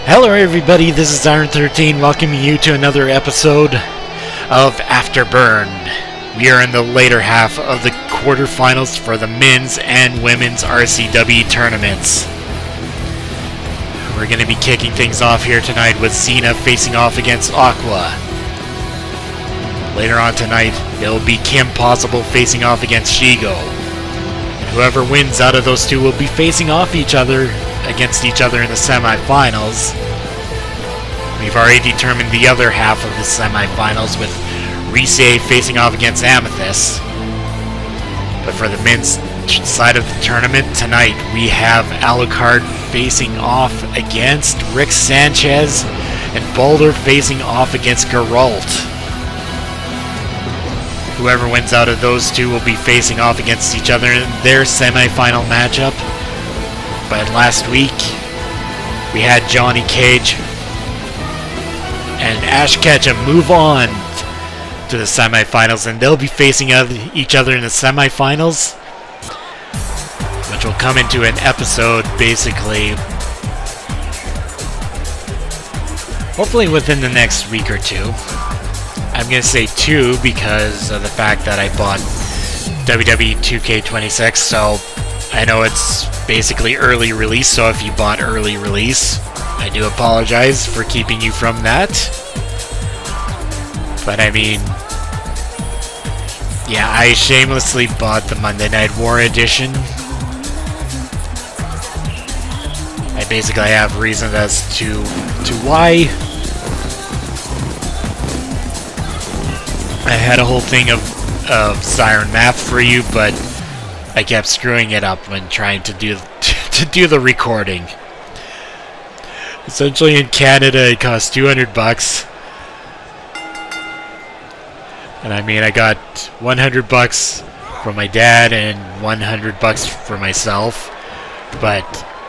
Hello everybody, this is Iron13 welcoming you to another episode of Afterburn. We are in the later half of the quarterfinals for the men's and women's RCWE tournaments. We're going to be kicking things off here tonight with Xena facing off against Aqua. Later on tonight, it'll be Kim Possible facing off against Shego. And whoever wins out of those two will be facing off against each other in the semifinals. We've already determined the other half of the semifinals with Rize facing off against Amethyst. But for the men's side of the tournament tonight, we have Alucard facing off against Sanchez and Baldur facing off against Geralt. Whoever wins out of those two will be facing off against each other in their semifinal matchup. But last week, we had Johnny Cage and Ash Ketchum move on to the semifinals, and they'll be facing each other in the semifinals, which will come into an episode basically, hopefully within the next week or two. I'm going to say 2 because of the fact that I bought WWE 2K26, so I know it's basically early release, so if you bought early release, I do apologize for keeping you from that. But I mean, yeah, I shamelessly bought the Monday Night War edition. I basically have reasons as to why. I had a whole thing of Siren Math for you, but I kept screwing it up when trying to do the recording. Essentially, in Canada, it cost $200, and I mean, I got $100 from my dad and $100 for myself. But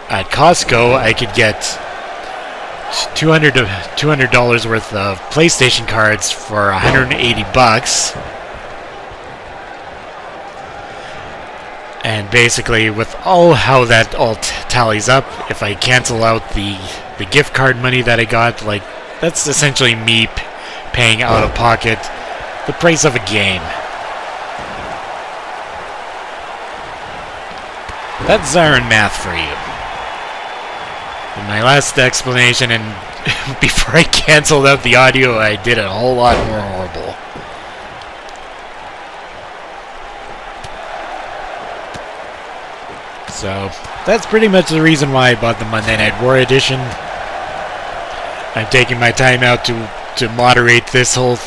at Costco, I could get $200 worth of PlayStation cards for $180. And basically, with how that all tallies up, if I cancel out the gift card money that I got, like, that's essentially me paying out of pocket the price of a game. That's Siren Math for you. In my last explanation, and before I canceled out the audio, I did it a whole lot more horrible. So, that's pretty much the reason why I bought the Monday Night War edition. I'm taking my time out to moderate this whole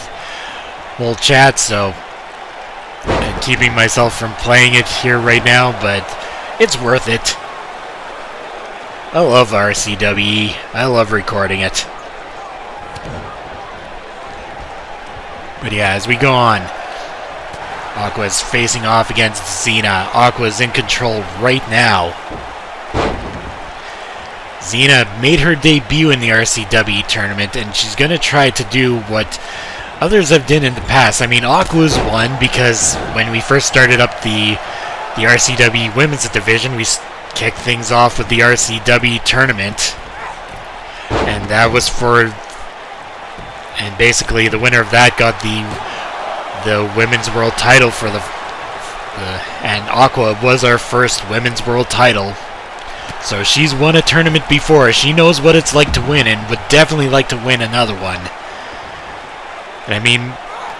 chat, so I'm keeping myself from playing it here right now, but it's worth it. I love RCWE. I love recording it. But yeah, as we go on, Aqua's facing off against Xena. Aqua's in control right now. Xena made her debut in the RCWE tournament, and she's going to try to do what others have done in the past. I mean, Aqua's won because when we first started up the RCWE women's division, we kicked things off with the RCWE tournament. And that was and basically the winner of that got the women's world title for and Aqua was our first women's world title. So she's won a tournament before. She knows what it's like to win and would definitely like to win another one. And I mean,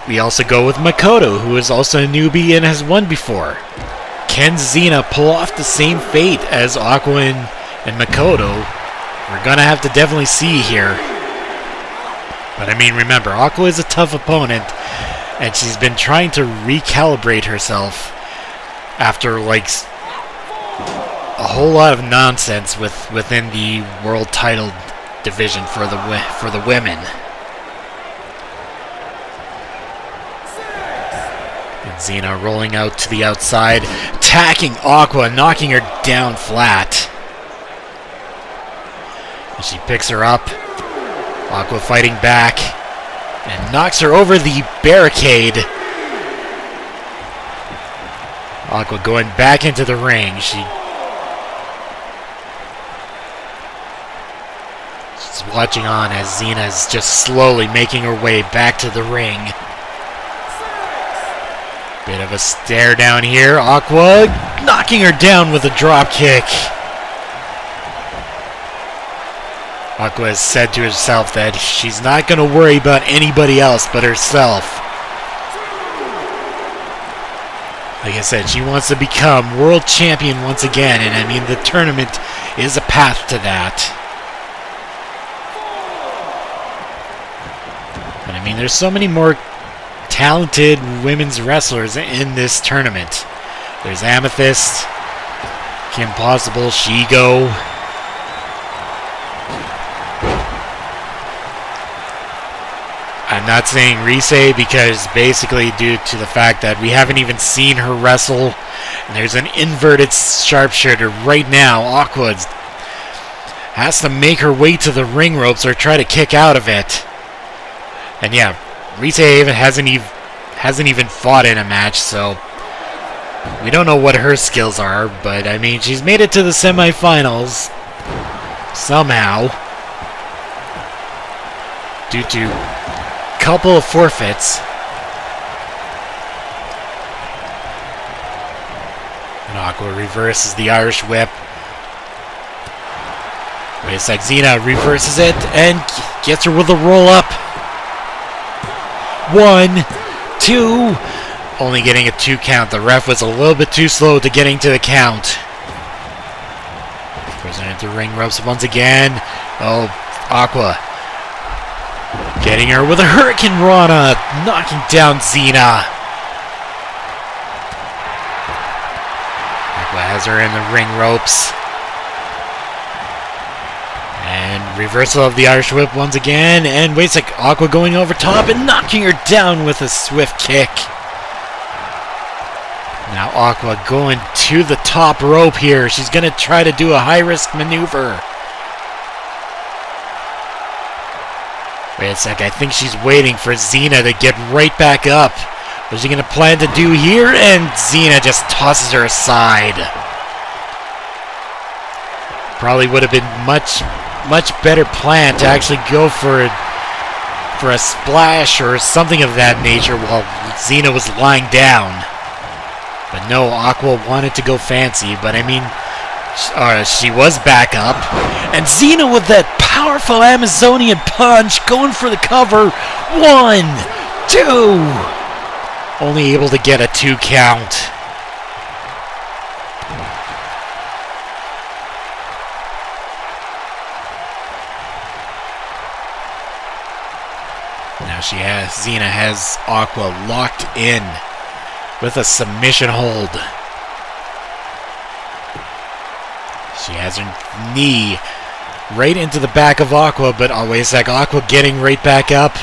we also go with Makoto, who is also a newbie and has won before. Can Xena pull off the same fate as Aqua and Makoto? We're gonna have to definitely see here. But I mean, remember, Aqua is a tough opponent, and she's been trying to recalibrate herself after like a whole lot of nonsense within the world title division for the women. And Xena rolling out to the outside, attacking Aqua, knocking her down flat. And she picks her up. Aqua fighting back and knocks her over the barricade. Aqua going back into the ring. She's Just watching on as Xena is just slowly making her way back to the ring. Bit of a stare down here. Aqua knocking her down with a drop kick. Aqua has said to herself that she's not going to worry about anybody else but herself. Like I said, she wants to become world champion once again, and I mean, the tournament is a path to that. But I mean, there's so many more talented women's wrestlers in this tournament. There's Amethyst, Kim Possible, Shego. I'm not saying Rise because basically due to the fact that we haven't even seen her wrestle. And there's an inverted sharpshooter right now. Aqua has to make her way to the ring ropes or try to kick out of it. And yeah, Rise hasn't even fought in a match, so we don't know what her skills are. But I mean, she's made it to the semifinals somehow due to couple of forfeits. And Aqua reverses the Irish whip. Wait a sec, Xena reverses it and gets her with a roll up. 1, 2. Only getting a 2 count. The ref was a little bit too slow to getting to the count. Presented to ring ropes once again. Oh, Aqua getting her with a Hurricane Rana, knocking down Xena. Aqua has her in the ring ropes. And reversal of the Irish whip once again. And wait a sec, Aqua going over top and knocking her down with a swift kick. Now Aqua going to the top rope here. She's going to try to do a high-risk maneuver. Wait a sec, I think she's waiting for Xena to get right back up. What's she going to plan to do here? And Xena just tosses her aside. Probably would have been much better plan to actually go for a splash or something of that nature while Xena was lying down. But no, Aqua wanted to go fancy, but I mean, she was back up. And Xena with that powerful Amazonian punch going for the cover. 1, 2. Only able to get a 2 count. Now Xena has Aqua locked in with a submission hold. She has her knee right into the back of Aqua, but oh wait a sec, Aqua getting right back up,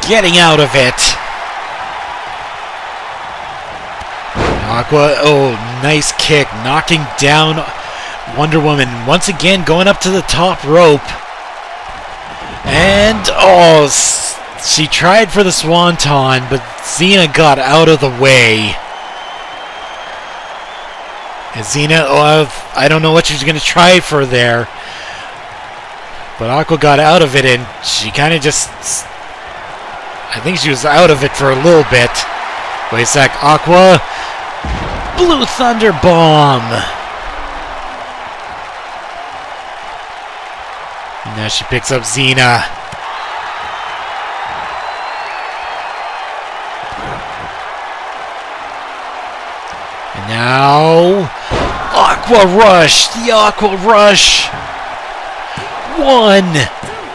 getting out of it. Aqua, oh, nice kick, knocking down Wonder Woman once again, going up to the top rope. And oh, she tried for the Swanton, but Xena got out of the way. And Xena, oh, I don't know what she was going to try for there. But Aqua got out of it, and she kind of just... I think she was out of it for a little bit. Wait a sec, Aqua. Blue Thunder Bomb. And now she picks up Xena. And now... Aqua Rush! The Aqua Rush! 1,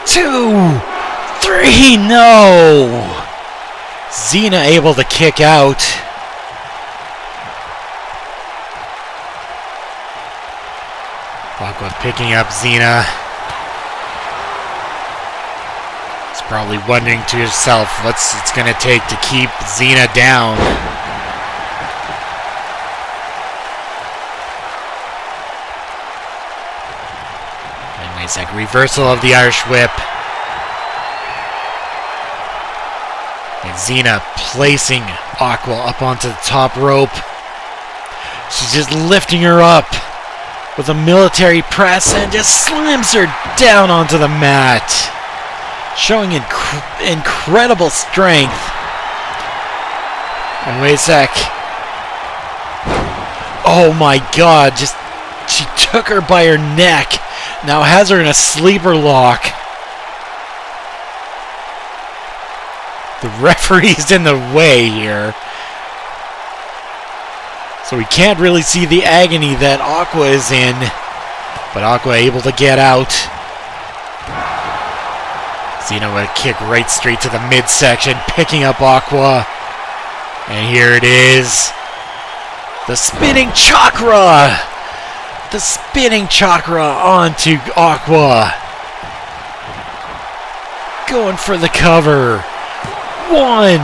2, 3, no! Xena able to kick out. Aqua picking up Xena. She's probably wondering to herself what's it's gonna take to keep Xena down. It's like reversal of the Irish whip. And Xena placing Aqua up onto the top rope. She's just lifting her up. with a military press and just slams her down onto the mat, showing incredible strength. And wait a sec. Oh my god, she took her by her neck. Now has her in a sleeper lock. The referee's in the way here. So we can't really see the agony that Aqua is in. But Aqua able to get out. Xena with a kick right straight to the midsection, picking up Aqua. And here it is. The spinning chakra! The spinning chakra onto Aqua. Going for the cover. 1,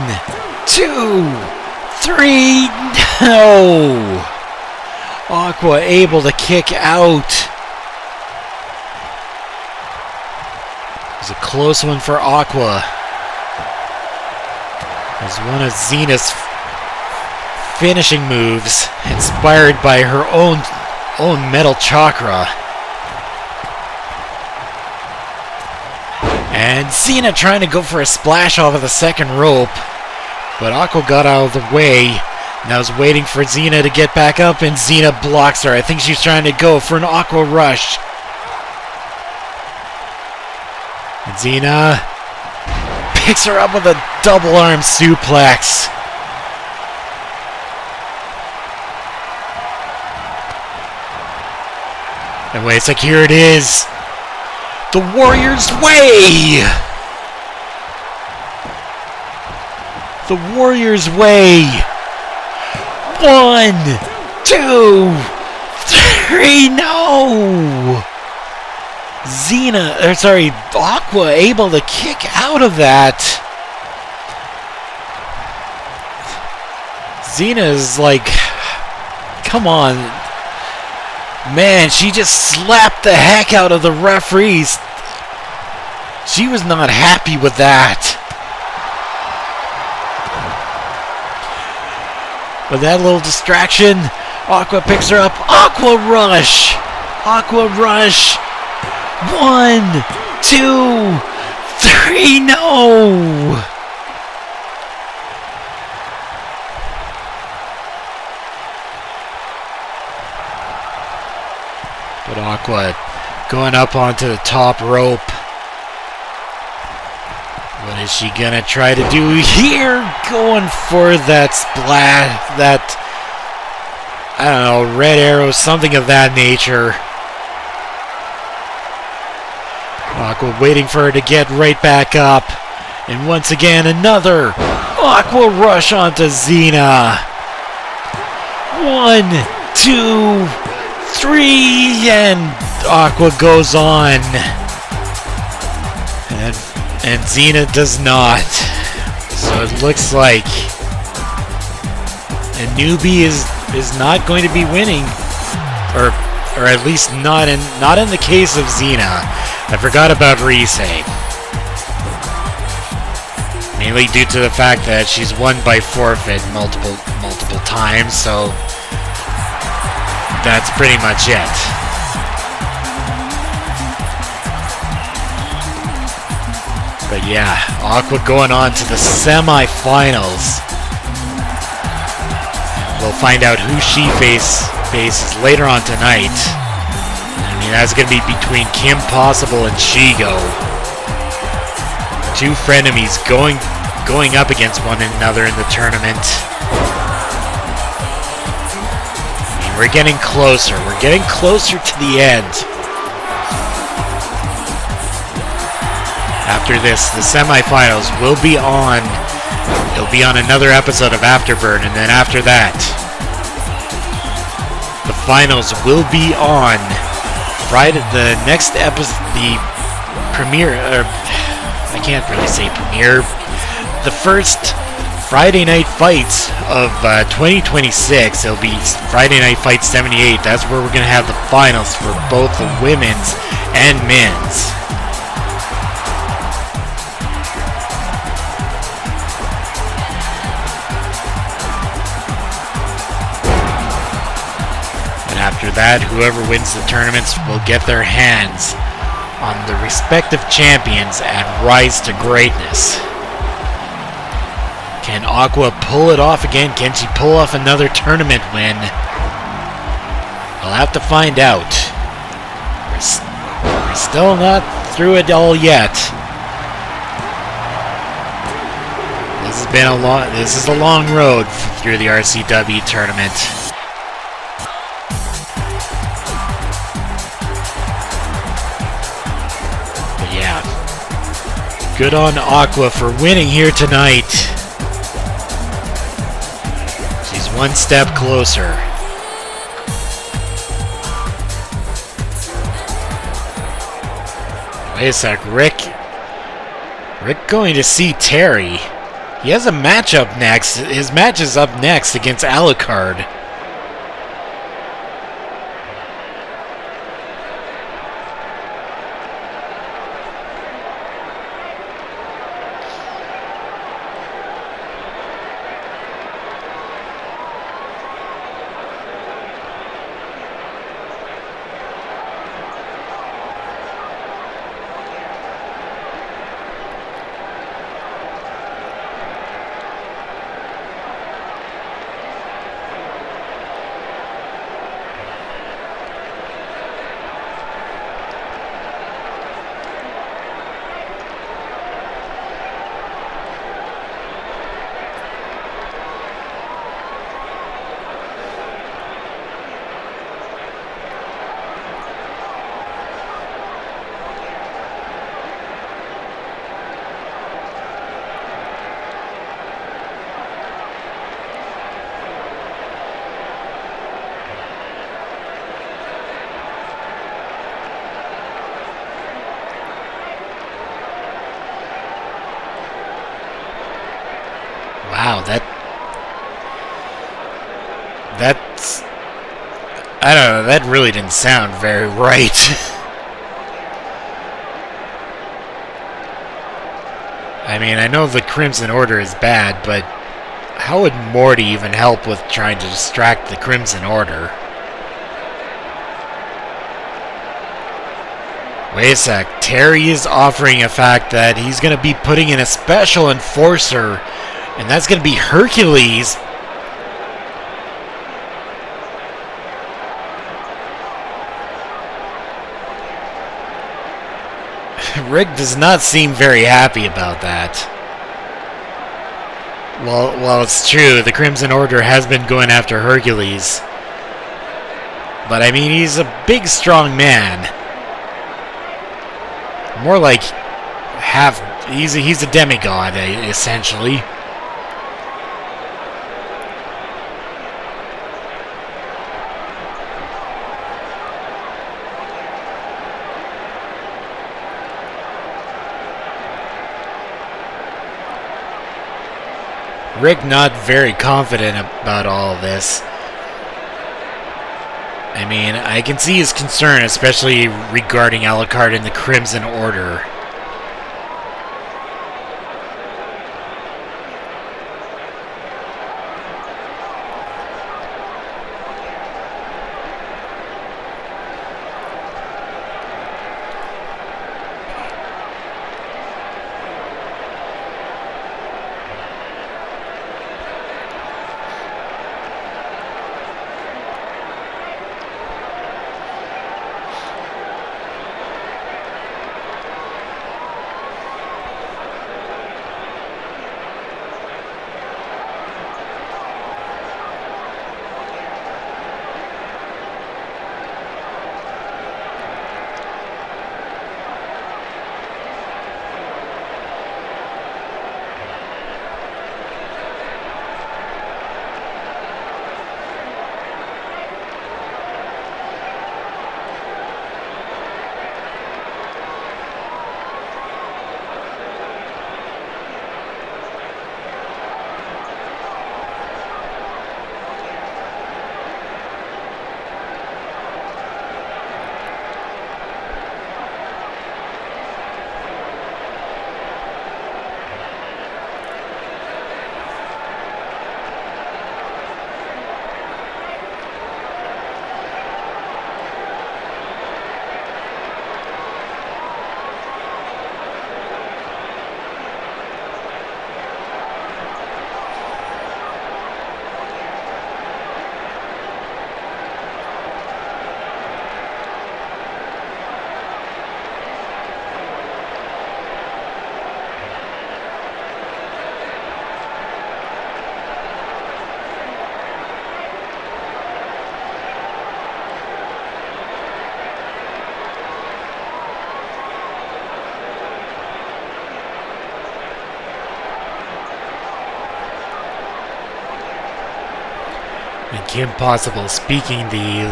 2, 3. No! Aqua able to kick out. It was a close one for Aqua. As one of Xena's finishing moves, inspired by her own metal chakra. And Xena trying to go for a splash off of the second rope, but Aqua got out of the way. Now is waiting for Xena to get back up, and Xena blocks her. I think she's trying to go for an Aqua rush. And Xena picks her up with a double arm suplex. And wait a sec, here it is. The Warrior's Way! The Warrior's Way! 1, 2, 3, no! Aqua able to kick out of that. Xena is like, come on. Man, she just slapped the heck out of the referees. She was not happy with that. With that little distraction, Aqua picks her up. Aqua Rush! Aqua Rush! 1, 2, 3, no! But Aqua going up onto the top rope. What is she gonna try to do here? Going for that splash, that, I don't know, red arrow, something of that nature. Aqua waiting for her to get right back up. And once again, another Aqua rush onto Xena. 1, 2, 3, and Aqua goes on. And Xena does not. So it looks like a newbie is not going to be winning, or at least not in the case of Xena. I forgot about Rise, mainly due to the fact that she's won by forfeit multiple times. So that's pretty much it. But yeah, Aqua going on to the semi-finals. We'll find out who she faces later on tonight. I mean, that's going to be between Kim Possible and Shego. Two frenemies going up against one another in the tournament. I mean, we're getting closer. We're getting closer to the end. After this, the semifinals will be on. It'll be on another episode of Afterburn, and then after that, the finals will be on Friday. The next episode, the premiere, or I can't really say premiere. The first Friday Night Fights of 2026. It'll be Friday Night Fight 78. That's where we're gonna have the finals for both the women's and men's. After that, whoever wins the tournaments will get their hands on the respective champions at Rise to Greatness. Can Aqua pull it off again? Can she pull off another tournament win? We'll have to find out. We're still not through it all yet. This is a long road through the RCWE tournament. But yeah, good on Aqua for winning here tonight. She's one step closer. Wait a sec, Rick going to see Terry. He has a matchup next. His match is up next against Alucard. Wow, that's... I don't know, that really didn't sound very right. I mean, I know the Crimson Order is bad, but how would Morty even help with trying to distract the Crimson Order? Wait a sec, Terry is offering a fact that he's going to be putting in a special enforcer, and that's going to be Hercules. Rick does not seem very happy about that. Well, it's true, the Crimson Order has been going after Hercules. But I mean, he's a big, strong man. More like he's a demigod, essentially. Rick not very confident about all of this. I mean, I can see his concern, especially regarding Alucard and the Crimson Order. Kim Possible speaking the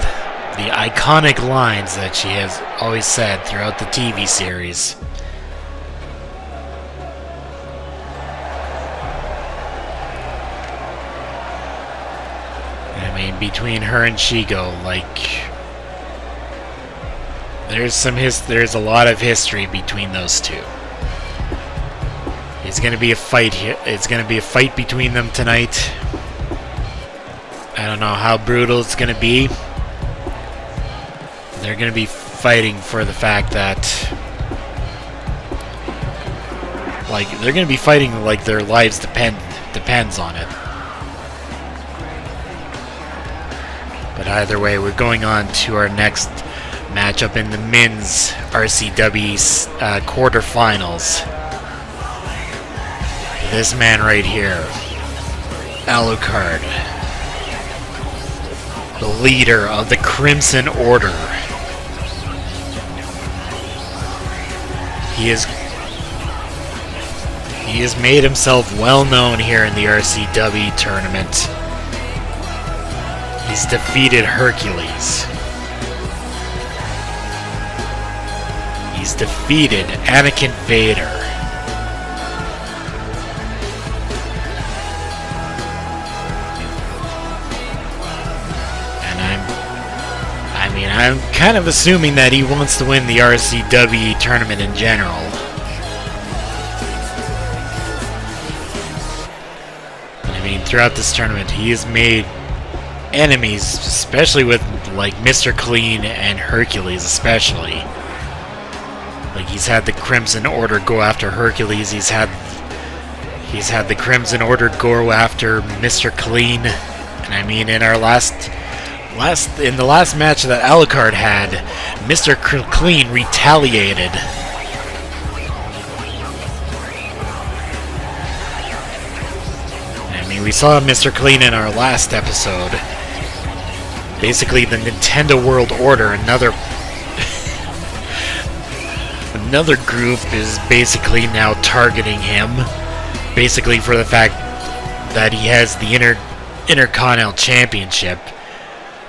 iconic lines that she has always said throughout the TV series. I mean, between her and Shego, like, there's a lot of history between those two. It's gonna be a fight here. It's gonna be a fight between them tonight. I don't know how brutal it's gonna be. They're gonna be fighting for the fact that, like, they're gonna be fighting like their lives depends on it. But either way, we're going on to our next matchup in the men's RCWE quarterfinals. This man right here, Alucard, the leader of the Crimson Order. He has made himself well known here in the RCWE tournament. He's defeated Hercules. He's defeated Anakin Vader. I'm kind of assuming that he wants to win the RCWE tournament in general. I mean, throughout this tournament, he has made enemies, especially with, like, Mr. Clean and Hercules especially. Like, he's had the Crimson Order go after Hercules, he's had the Crimson Order go after Mr. Clean. And I mean, in our in the last match that Alucard had, Mr. Clean retaliated. I mean, we saw Mr. Clean in our last episode. Basically, the Nintendo World Order, another group, is basically now targeting him. Basically for the fact that he has the Intercontinental Championship.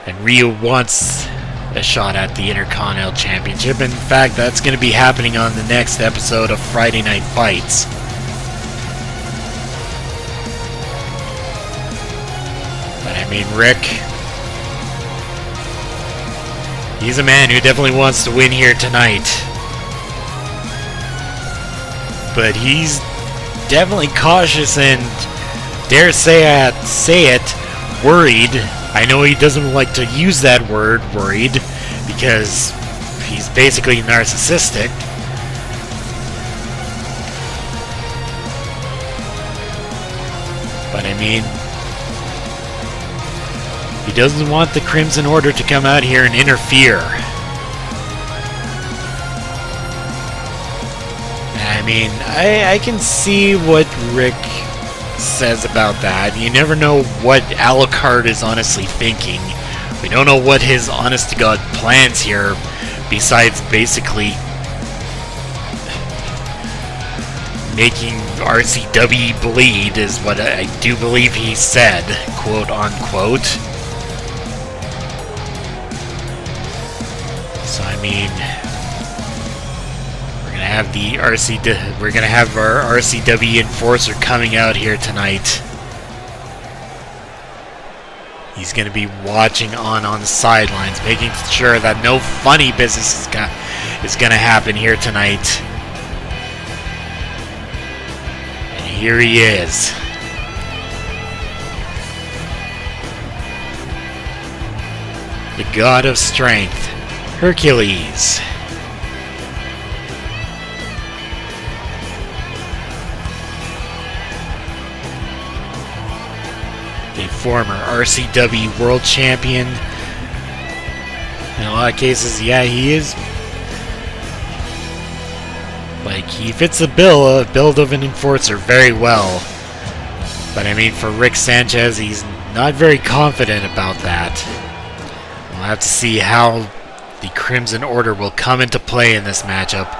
And Ryu wants a shot at the Intercontinental Championship. In fact, that's going to be happening on the next episode of Friday Night Fights. But I mean, Rick, he's a man who definitely wants to win here tonight. But he's definitely cautious and, dare say it, worried. I know he doesn't like to use that word, worried, because he's basically narcissistic. But I mean, he doesn't want the Crimson Order to come out here and interfere. I mean, I can see what Rick says about that. You never know what Alucard is honestly thinking. We don't know what his honest-to-God plans here, besides basically making RCWE bleed, is what I do believe he said, quote-unquote. So I mean, we're gonna have our RCWE enforcer coming out here tonight. He's gonna be watching on the sidelines, making sure that no funny business is gonna happen here tonight. And here he is. The God of Strength, Hercules. Former RCWE World Champion. In a lot of cases, yeah, he is. Like, he fits the build of an enforcer very well. But I mean, for Rick Sanchez, he's not very confident about that. We'll have to see how the Crimson Order will come into play in this matchup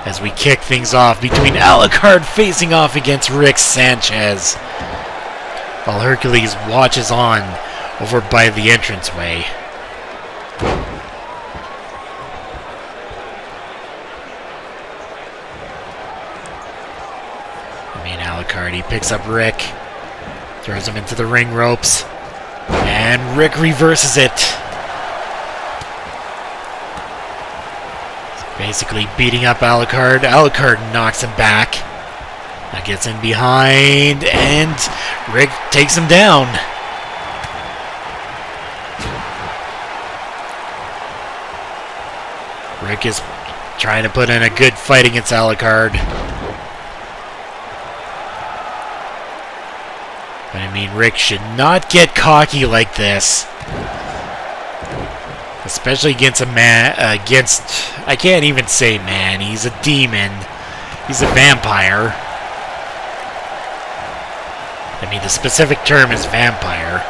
as we kick things off between Alucard facing off against Rick Sanchez, while Hercules watches on over by the entranceway. Alucard, he picks up Rick, throws him into the ring ropes, and Rick reverses it. He's basically beating up Alucard. Alucard knocks him back. Now gets in behind, and Rick takes him down. Rick is trying to put in a good fight against Alucard. But I mean, Rick should not get cocky like this. Especially against a man, I can't even say man, he's a demon. He's a vampire. I mean, the specific term is vampire.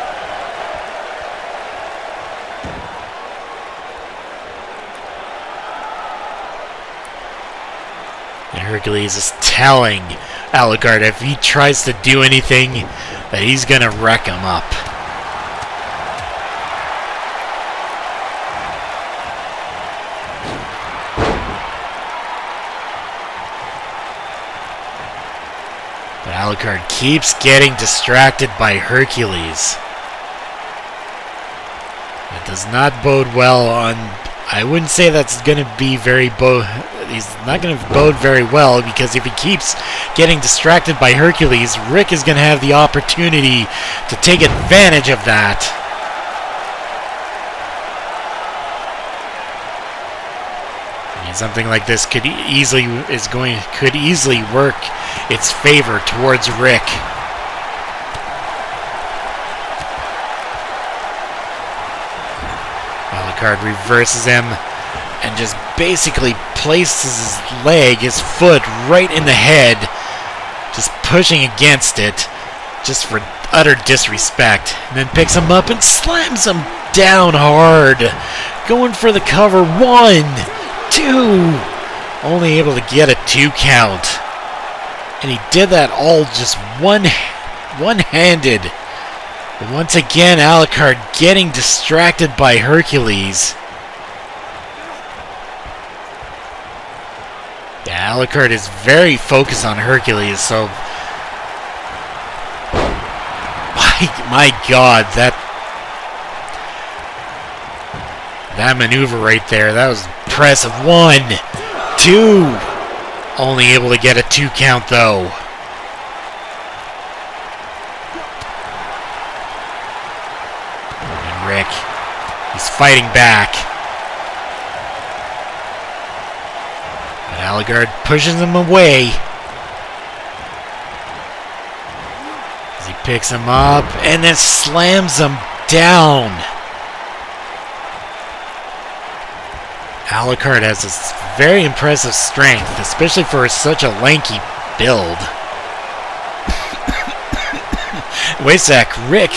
And Hercules is telling Alucard if he tries to do anything, that he's gonna wreck him up. But Alucard keeps getting distracted by Hercules. That does not bode well on... I wouldn't say that's gonna be very he's not going to bode very well, because if he keeps getting distracted by Hercules, Rick is going to have the opportunity to take advantage of that. I mean, something like this could easily work its favor towards Rick. Alucard reverses him and just basically places his foot right in the head, just pushing against it, just for utter disrespect. And then picks him up and slams him down hard, going for the cover. 1, 2, only able to get a 2 count. And he did that all just one-handed. But once again, Alucard getting distracted by Hercules. Yeah, Alucard is very focused on Hercules, so... My God, that maneuver right there, that was impressive. 1, 2, only able to get a 2 count, though. And Rick, he's fighting back. Alucard pushes him away as he picks him up and then slams him down. Alucard has this very impressive strength, especially for such a lanky build. Wait a sec, Rick.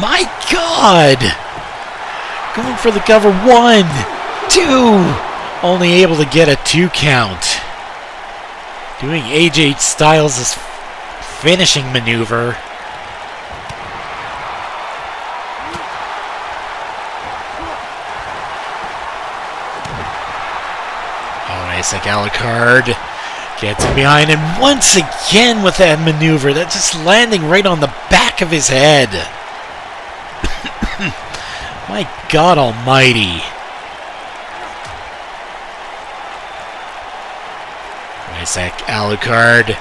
My God! Going for the cover. 1, 2. Only able to get a 2 count. Doing AJ Styles' finishing maneuver. Oh, nice, like Alucard gets him behind, and once again with that maneuver, that's just landing right on the back of his head. My God Almighty. Isaac Alucard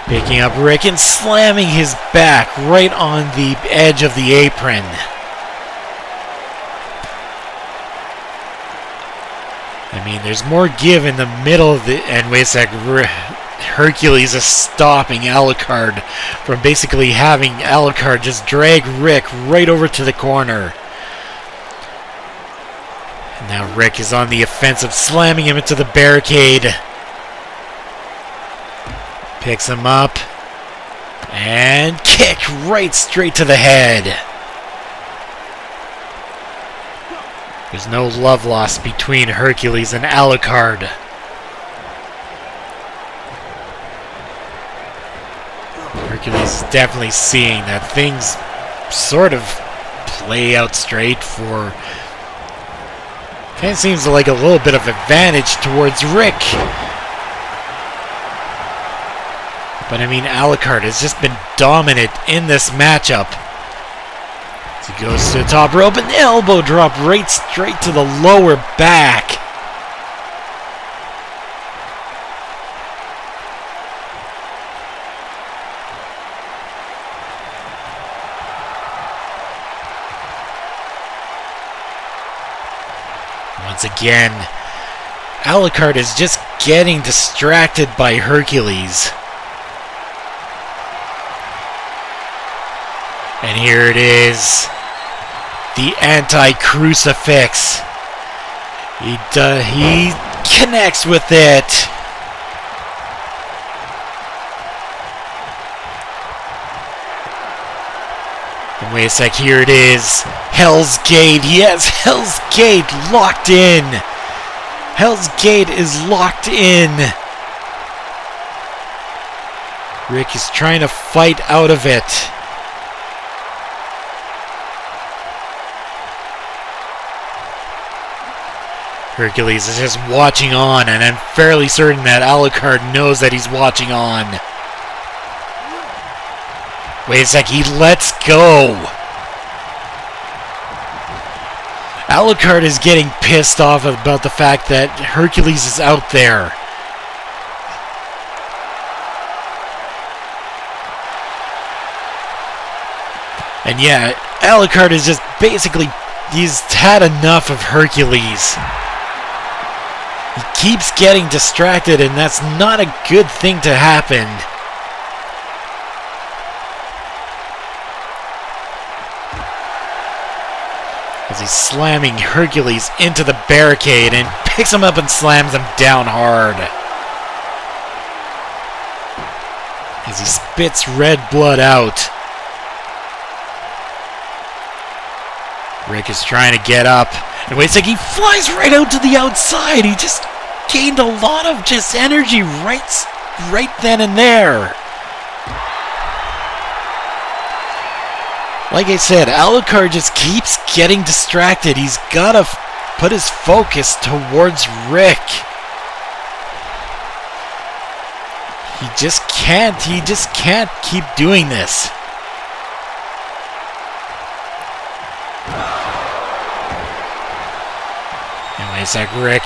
picking up Rick and slamming his back right on the edge of the apron. I mean, there's more give in the middle of the... And wait a sec, Hercules is stopping Alucard from basically having Alucard just drag Rick right over to the corner. And now Rick is on the offensive, slamming him into the barricade. Picks him up and kick right straight to the head. There's no love lost between Hercules and Alucard. Hercules is definitely seeing that things sort of lay out straight for... Kind of seems like a little bit of advantage towards Rick. But I mean, Alucard has just been dominant in this matchup. As he goes to the top rope, an elbow drop right straight to the lower back. Once again, Alucard is just getting distracted by Hercules. And here it is, the anti-crucifix. He connects with it. And wait a sec, here it is. Hell's Gate. Yes, Hell's Gate locked in. Hell's Gate is locked in. Rick is trying to fight out of it. Hercules is just watching on, and I'm fairly certain that Alucard knows that he's watching on. Wait a sec, he lets go. Alucard is getting pissed off about the fact that Hercules is out there. And yeah, Alucard is just basically, he's had enough of Hercules. He keeps getting distracted, and that's not a good thing to happen. As he's slamming Hercules into the barricade and picks him up and slams him down hard. As he spits red blood out. Rick is trying to get up. And wait a second, he flies right out to the outside. He just gained a lot of just energy right then and there. Like I said, Alucard just keeps getting distracted. He's got to put his focus towards Rick. He just can't keep doing this. Anyway, it's like Rick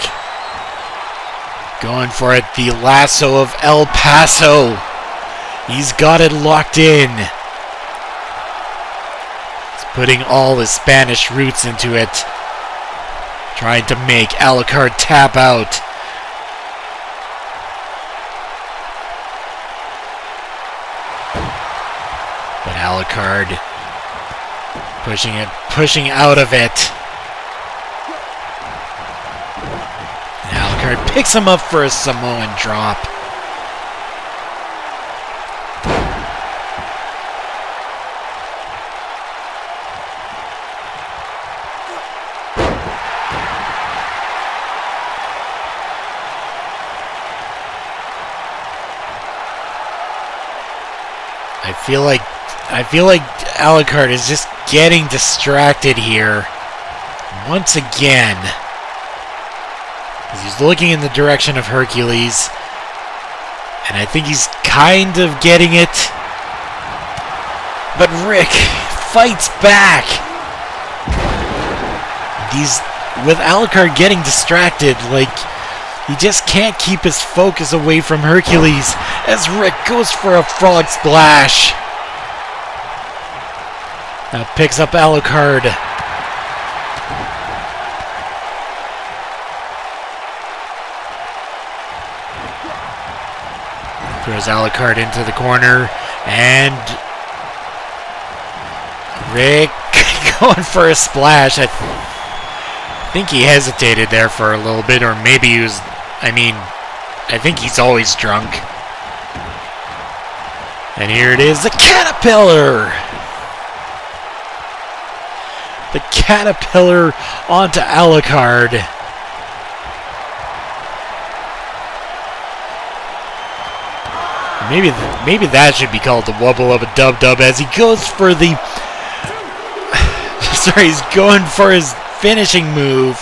going for it. The lasso of El Paso. He's got it locked in. He's putting all his Spanish roots into it. Trying to make Alucard tap out. But Alucard pushing out of it. And Alucard picks him up for a Samoan drop. I feel like Alucard is just getting distracted here once again. As he's looking in the direction of Hercules, and I think he's kind of getting it. But Rick fights back. With Alucard getting distracted, like, he just can't keep his focus away from Hercules as Rick goes for a frog splash. Now picks up Alucard. Throws Alucard into the corner, and Rick going for a splash. I think he hesitated there for a little bit, or maybe he was... I think he's always drunk. And here it is, the Caterpillar! The Caterpillar onto Alucard. Maybe that should be called the wubble of a dub-dub, as he goes for the sorry, he's going for his finishing move.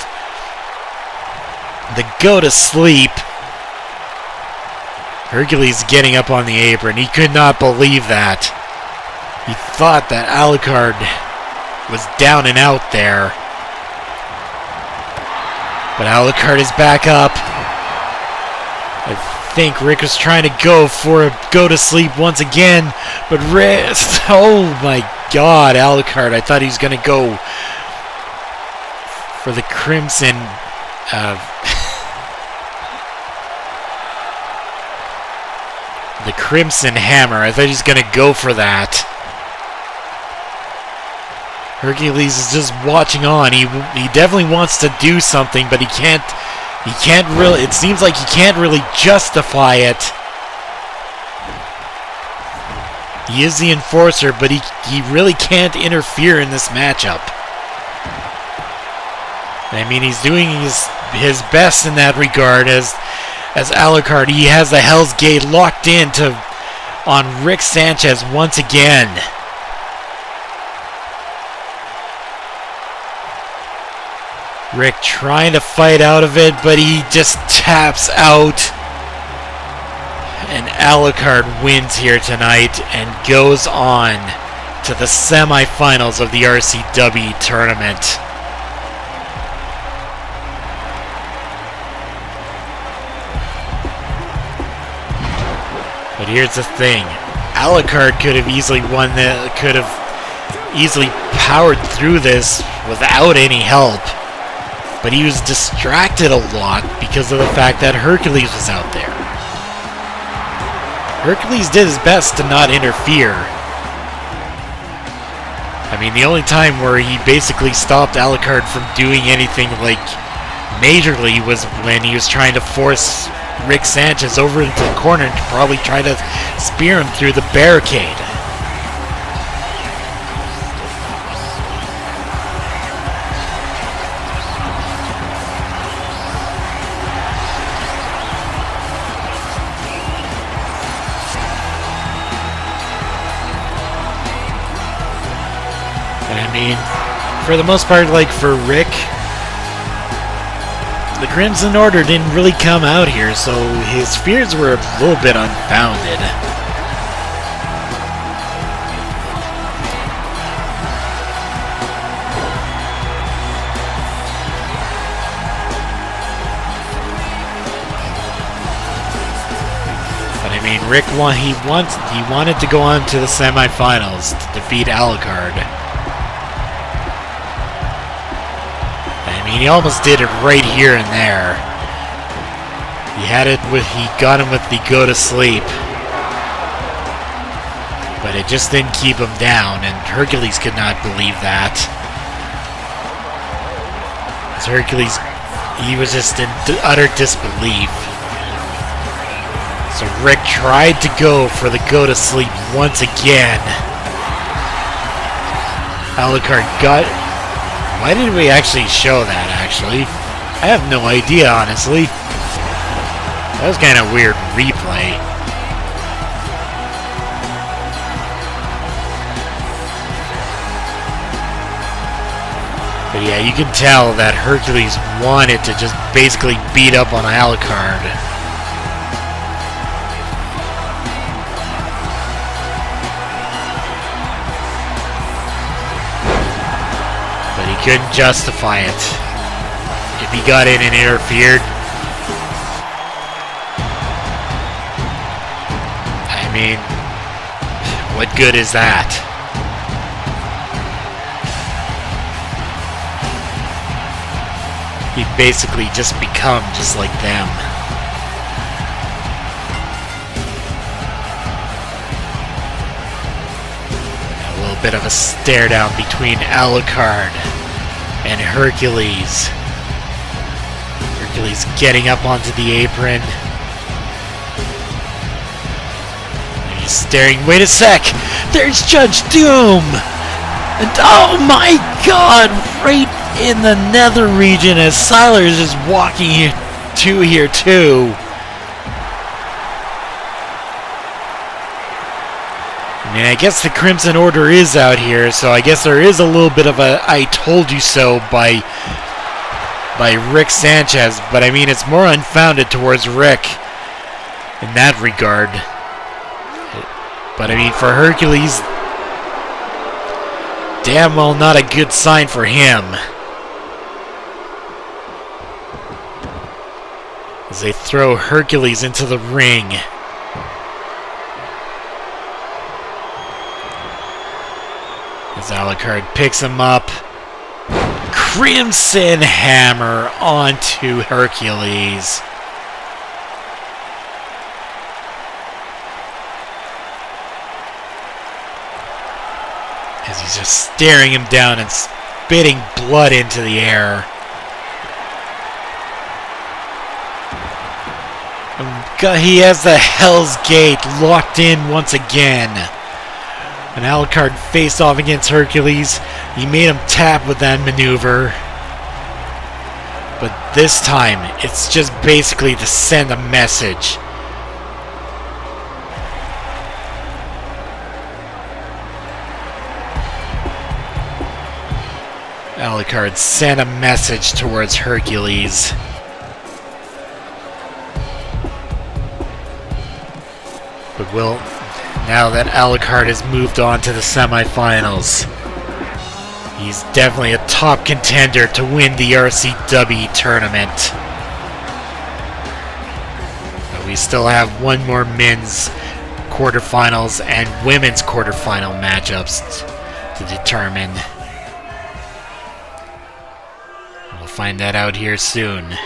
The go to sleep. Hercules getting up on the apron. He could not believe that. He thought that Alucard was down and out there. But Alucard is back up. I think Rick was trying to go for a go to sleep once again. But Rick, oh my God, Alucard. I thought he was going to go for the Crimson. The Crimson Hammer. I thought he was going to go for that. Hercules is just watching on. He definitely wants to do something, but he can't really, it seems like he can't really justify it. He is the enforcer, but he really can't interfere in this matchup. I mean, he's doing his best in that regard as Alucard. He has the Hell's Gate locked in on Rick Sanchez once again. Rick trying to fight out of it, but he just taps out. And Alucard wins here tonight and goes on to the semifinals of the RCWE tournament. But here's the thing. Alucard could have easily won the, could have easily powered through this without any help. But he was distracted a lot because of the fact that Hercules was out there. Hercules did his best to not interfere. I mean, the only time where he basically stopped Alucard from doing anything like majorly was when he was trying to force Rick Sanchez over into the corner to probably try to spear him through the barricade. I mean, for the most part, like for Rick, the Crimson Order didn't really come out here, so his fears were a little bit unfounded. But I mean, Rick he wanted to go on to the semifinals to defeat Alucard. I mean, he almost did it right here and there. He got him with the go to sleep. But it just didn't keep him down, and Hercules could not believe that. As Hercules, he was just in utter disbelief. So Rick tried to go for the go to sleep once again. Alucard got... Why did we actually show that, actually? I have no idea, honestly. That was kind of weird replay. But yeah, you can tell that Hercules wanted to just basically beat up on Alucard. Couldn't justify it. If he got in and interfered, I mean, what good is that? He'd basically just become just like them. A little bit of a stare down between Alucard and Hercules. Hercules getting up onto the apron. And he's staring. Wait a sec! There's Judge Doom! And oh my God! Right in the nether region as Sylar's is walking here too. I mean, I guess the Crimson Order is out here, so I guess there is a little bit of a "I told you so" by Rick Sanchez, but I mean, it's more unfounded towards Rick in that regard. But I mean, for Hercules, damn well not a good sign for him. As they throw Hercules into the ring. As Alucard picks him up. Crimson Hammer onto Hercules. As he's just staring him down and spitting blood into the air. He has the Hell's Gate locked in once again. And Alucard faced off against Hercules. He made him tap with that maneuver. But this time, it's just basically to send a message. Alucard sent a message towards Hercules. But now that Alucard has moved on to the semifinals, he's definitely a top contender to win the RCWE tournament. But we still have one more men's quarterfinals and women's quarterfinal matchups to determine. We'll find that out here soon.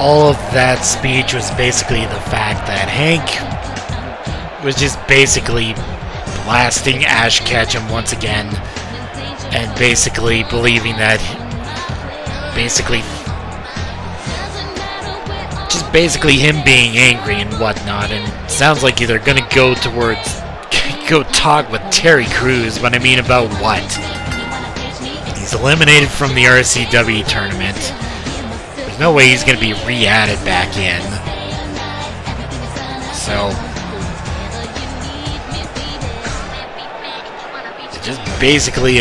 all of that speech was basically the fact that Hank was just basically blasting Ash Ketchum once again, and basically believing that, just basically him being angry and whatnot, and it sounds like they're gonna go talk with Terry Crews, but I mean about what? He's eliminated from the RCWE tournament. There's no way he's gonna be re-added back in. So just basically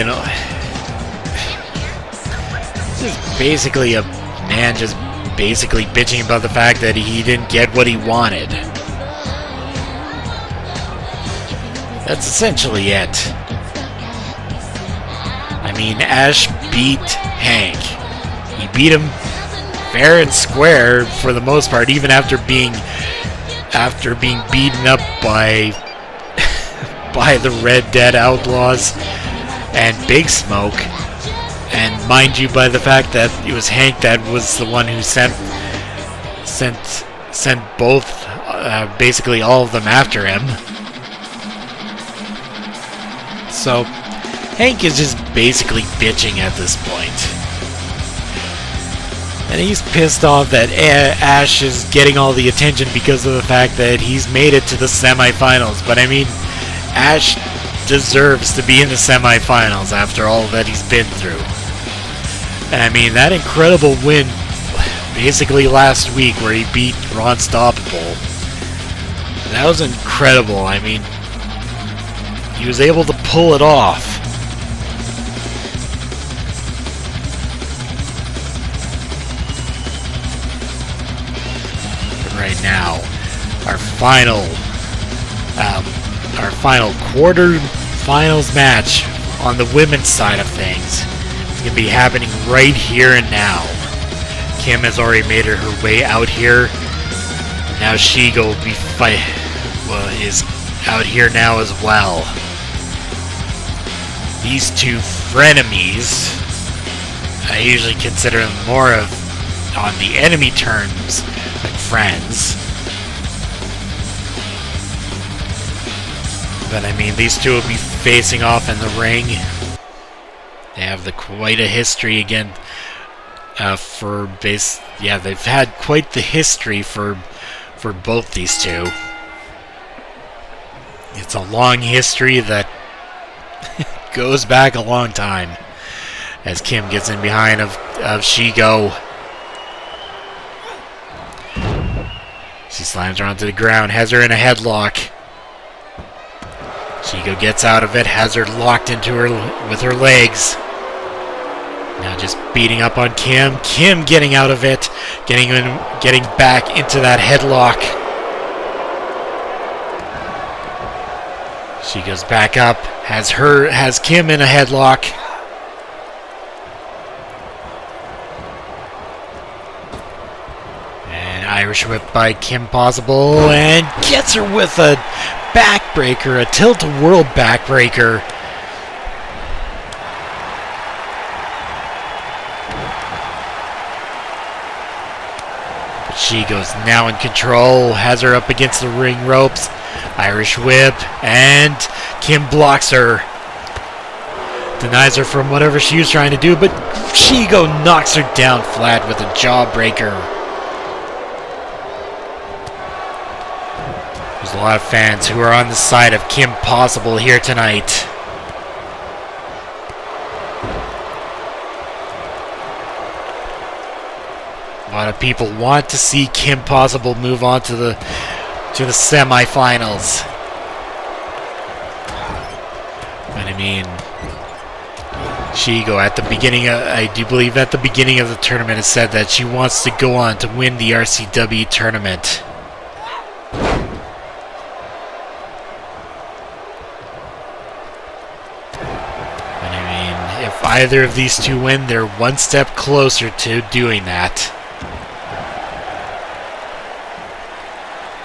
a man just basically bitching about the fact that he didn't get what he wanted. That's essentially it. I mean, Ash beat Hank. He beat him fair and square for the most part, even after being beaten up by by the Red Dead Outlaws and Big Smoke, and mind you, by the fact that it was Hank that was the one who sent both, basically all of them after him. So Hank is just basically bitching at this point. And he's pissed off that Ash is getting all the attention because of the fact that he's made it to the semifinals. But I mean, Ash deserves to be in the semifinals after all that he's been through. And I mean, that incredible win basically last week where he beat Ron Stoppable, that was incredible. I mean, he was able to pull it off. But right now, our final quarterfinals match on the women's side of things is going to be happening right here and now. Kim has already made her way out here. Now Shego will be is out here now as well. These two frenemies, I usually consider them more of on the enemy terms than friends. But I mean, these two will be facing off in the ring. They have quite a history again. They've had quite the history for both these two. It's a long history that goes back a long time. As Kim gets in behind of Shego. She slams her onto the ground, has her in a headlock. Shego gets out of it, has her locked into her with her legs. Now just beating up on Kim. Kim getting out of it, getting back into that headlock. She goes back up, has Kim in a headlock. And Irish whip by Kim Possible, and gets her with a backbreaker, a tilt-a-whirl backbreaker. Shego's now in control, has her up against the ring ropes. Irish whip, and Kim blocks her. Denies her from whatever she was trying to do, but Shego knocks her down flat with a jawbreaker. There's a lot of fans who are on the side of Kim Possible here tonight. A lot of people want to see Kim Possible move on to the semifinals. But I mean, Shego at the beginning, I do believe at the beginning of the tournament, has said that she wants to go on to win the RCWE tournament. But I mean, if either of these two win, they're one step closer to doing that.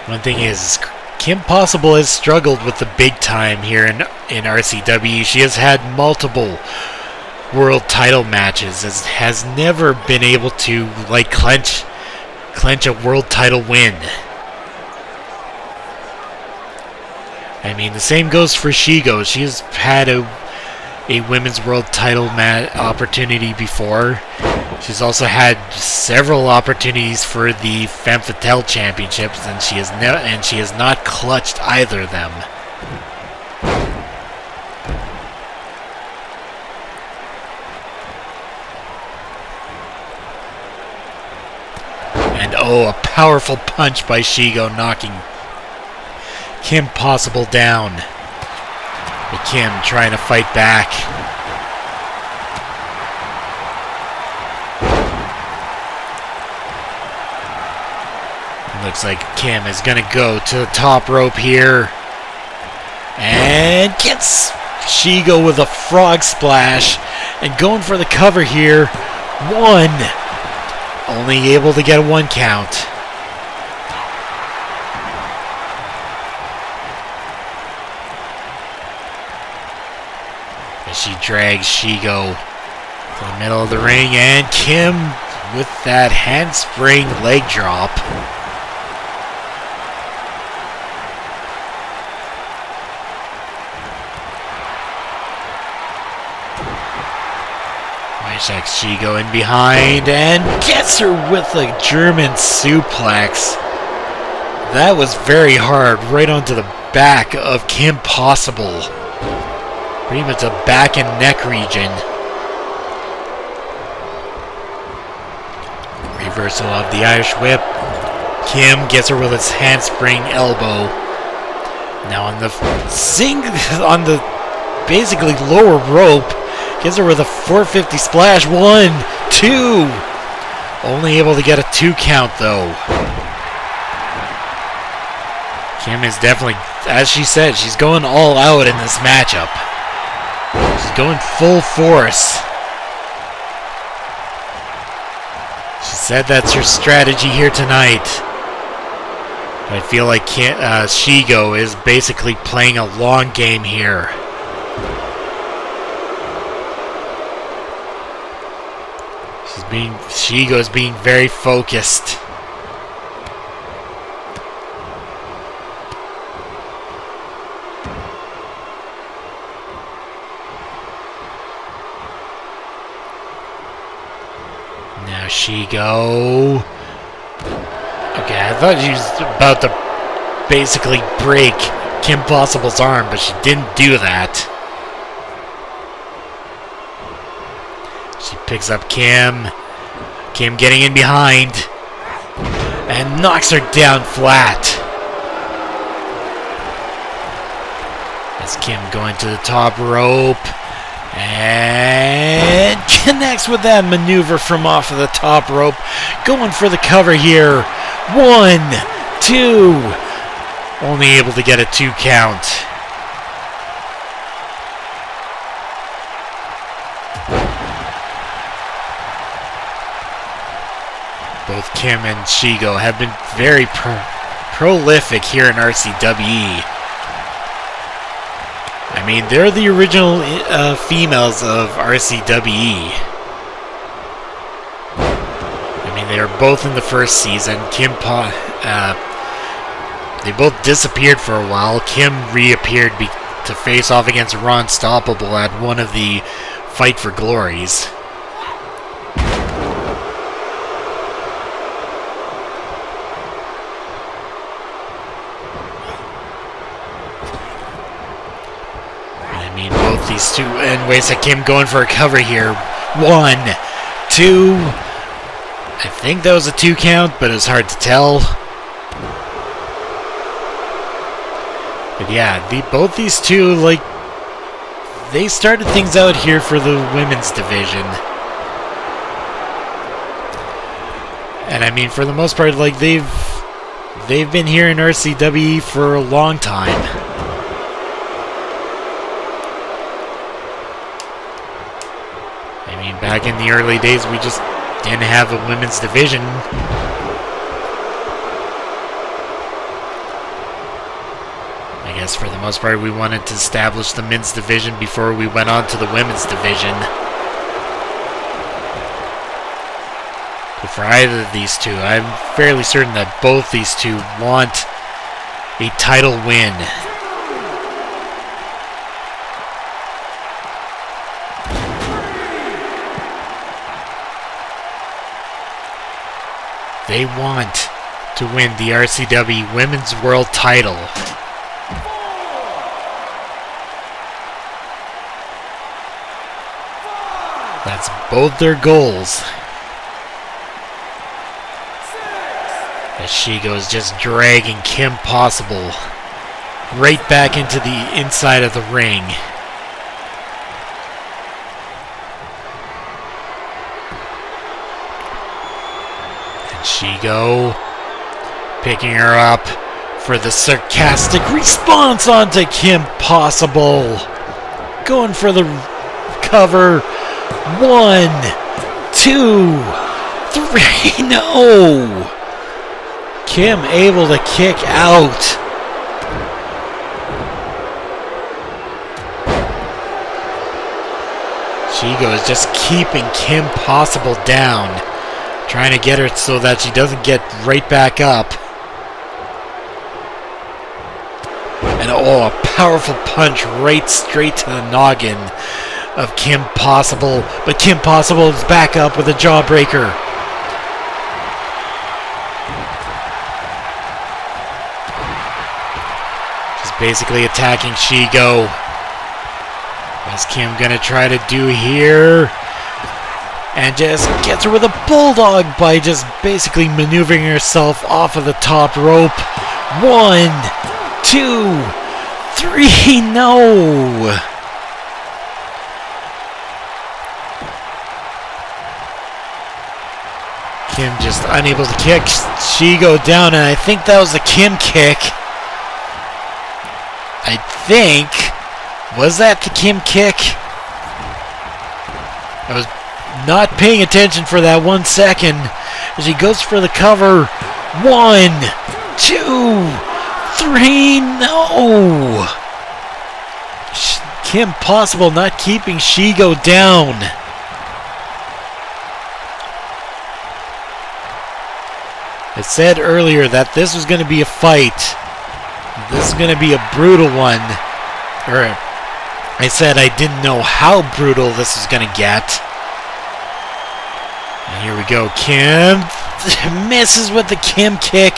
One thing is, Kim Possible has struggled with the big time here in RCWE. She has had multiple world title matches, has never been able to clinch clinch a world title win. I mean, the same goes for Shego. She's had a women's world title opportunity before. She's also had several opportunities for the Femme Fatale Championships, and she has not clutched either of them. And oh, a powerful punch by Shego, knocking Kim Possible down. But Kim trying to fight back. Looks like Kim is going to go to the top rope here. And gets Shego with a frog splash. And going for the cover here. One. Only able to get a 1 count. As she drags Shego to the middle of the ring. And Kim with that handspring leg drop. Checks Shego in behind and gets her with a German suplex. That was very hard, right onto the back of Kim Possible. Pretty much the back and neck region. Reversal of the Irish whip. Kim gets her with his handspring elbow. Now on the basically lower rope. Gets her with a 450 splash. 1, 2. Only able to get a 2 count though. Kim is definitely, as she said, she's going all out in this matchup. She's going full force. She said that's her strategy here tonight. But I feel like Shego is basically playing a long game here. Shego's being very focused. Now Shego. Okay, I thought she was about to basically break Kim Possible's arm, but she didn't do that. She picks up Kim. Kim getting in behind. And knocks her down flat. As Kim going to the top rope. And connects with that maneuver from off of the top rope. Going for the cover here. 1, 2. Only able to get a 2 count. Both Kim and Shego have been very prolific here in RCWE. I mean, they're the original females of RCWE. I mean, they were both in the first season. They both disappeared for a while. Kim reappeared to face off against Ron Stoppable at one of the Fight for Glories. Both these two, and wait a sec, Kim going for a cover here. 1, 2. I think that was a 2 count, but it's hard to tell. But yeah, both these two, like, they started things out here for the women's division. And I mean, for the most part, like, they've been here in RCWE for a long time. Back in the early days, we just didn't have a women's division. I guess for the most part, we wanted to establish the men's division before we went on to the women's division. for either of these two. I'm fairly certain that both these two want a title win. They want to win the RCWE Women's World title. That's both their goals. As Shego is just dragging Kim Possible right back into the inside of the ring. And Shego picking her up for the sarcastic response onto Kim Possible. Going for the cover. 1, 2, 3, no! Kim able to kick out. Shego is just keeping Kim Possible down, trying to get her so that she doesn't get right back up. And oh, a powerful punch right straight to the noggin of Kim Possible, but Kim Possible is back up with a jawbreaker. She's basically attacking Shego. What's Kim gonna try to do here? And just gets her with a bulldog by just basically maneuvering herself off of the top rope. 1, 2, 3, no! Kim just unable to kick Shego down, and I think that was a Kim kick. I think. Was that the Kim kick? I was not paying attention for that 1 second. As he goes for the cover. 1, 2, 3, no! Kim Possible not keeping Shego down. I said earlier that this was going to be a fight. This is going to be a brutal one. Or, I said I didn't know how brutal this was going to get. And here we go. Kim misses with the Kim kick.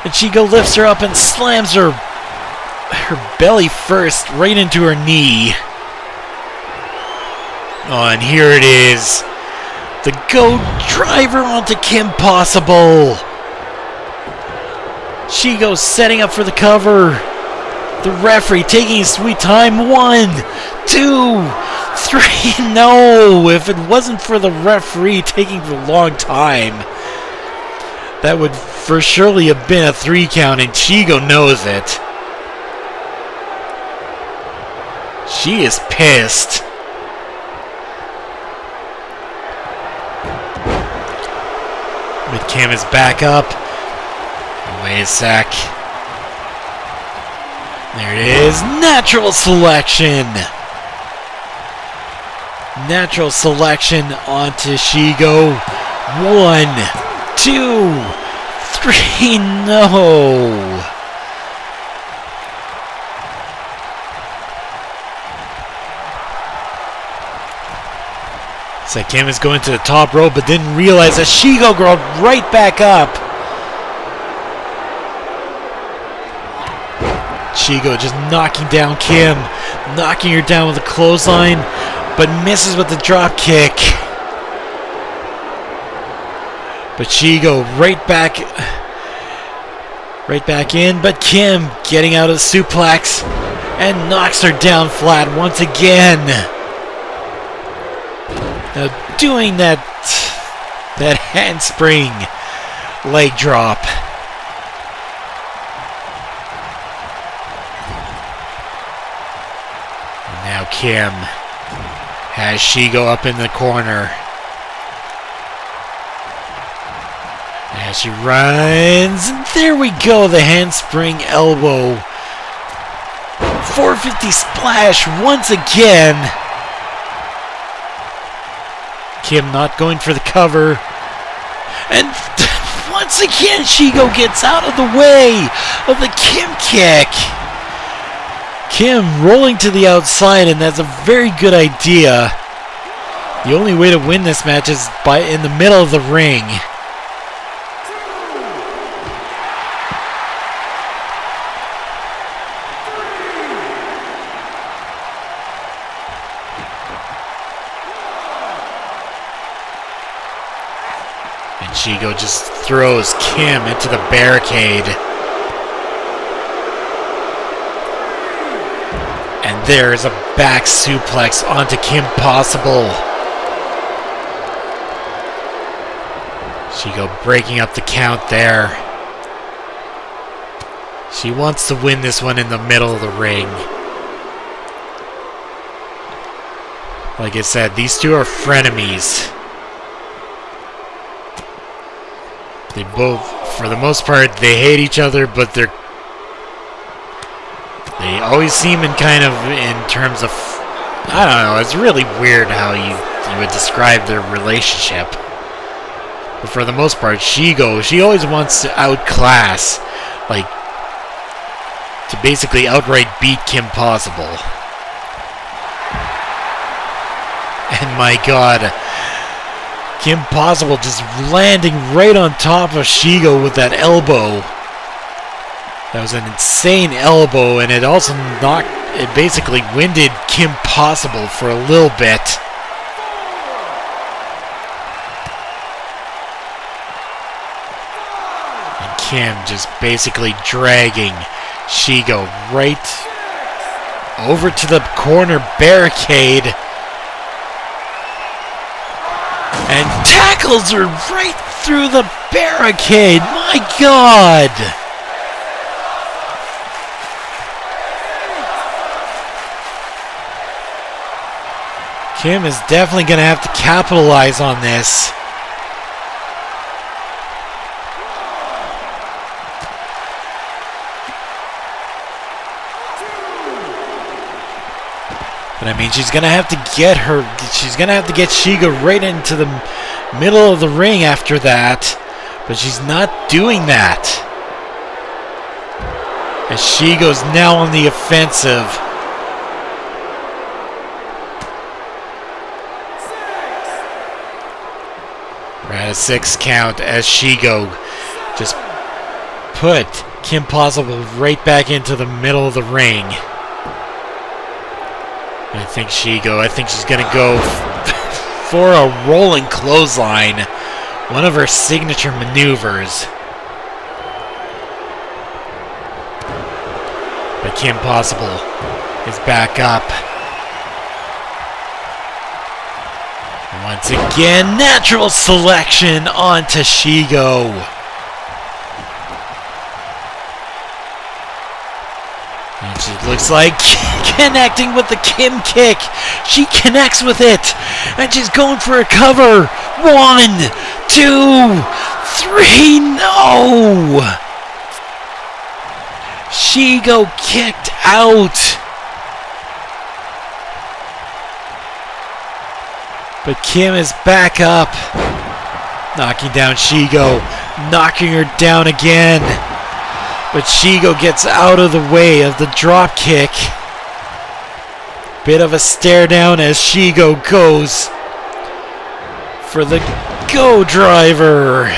And Shego lifts her up and slams her belly first right into her knee. Oh, and here it is. The go driver onto Kim Possible. Shego setting up for the cover. The referee taking his sweet time. 1, 2, 3. No! If it wasn't for the referee taking a long time, that would for surely have been a 3 count, and Shego knows it. She is pissed. But Kim is back up. Wait a sec. There it is. Natural selection. Natural selection onto Shego. 1, 2, 3. No. So Kim is going to the top rope, but didn't realize that Shego girl right back up. Shego just knocking down Kim, knocking her down with a clothesline, but misses with the drop kick. But Shego right back in, but Kim getting out of the suplex and knocks her down flat once again. Now doing that handspring leg drop. And now Kim has Shego up in the corner. As she runs, and there we go, the handspring elbow. 450 splash once again. Kim not going for the cover. And once again, Shego gets out of the way of the Kim kick. Kim rolling to the outside, and that's a very good idea. The only way to win this match is in the middle of the ring. And Shego just throws Kim into the barricade. And there's a back suplex onto Kim Possible. Shego breaking up the count there. She wants to win this one in the middle of the ring. Like I said, these two are frenemies. They both, for the most part, they hate each other, but they always seem in kind of in terms of, I don't know, it's really weird how you would describe their relationship. But for the most part, Shego, she always wants to outclass, like, to basically outright beat Kim Possible. And my god, Kim Possible just landing right on top of Shego with that elbow. That was an insane elbow, and it also basically winded Kim Possible for a little bit. And Kim just basically dragging Shego right over to the corner barricade. And tackles her right through the barricade. My god! Kim is definitely going to have to capitalize on this. But I mean, she's going to have to get Shego right into the middle of the ring after that. But she's not doing that. As Shego's now on the offensive. We're at a 6 count as Shego just put Kim Possible right back into the middle of the ring. I think she's going to go for a rolling clothesline. One of her signature maneuvers. But Kim Possible is back up. Once again, natural selection onto Shego. And she looks like connecting with the Kim kick. She connects with it. And she's going for a cover. 1, 2, 3. No! Shego kicked out. But Kim is back up. Knocking down Shego. Knocking her down again. But Shego gets out of the way of the drop kick. Bit of a stare down as Shego goes for the go driver.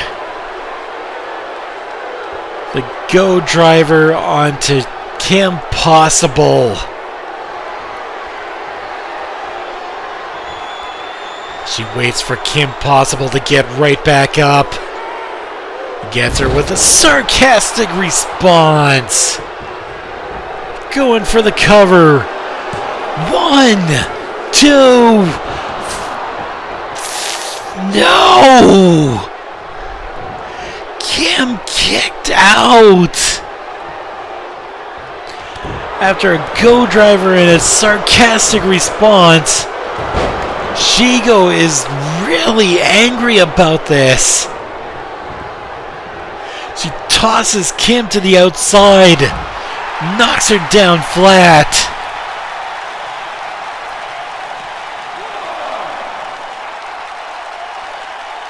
The go driver onto Kim Possible. She waits for Kim Possible to get right back up. Gets her with a sarcastic response. Going for the cover. 1, 2. No! Kim kicked out. After a go driver and a sarcastic response, Shego is really angry about this. She tosses Kim to the outside, knocks her down flat.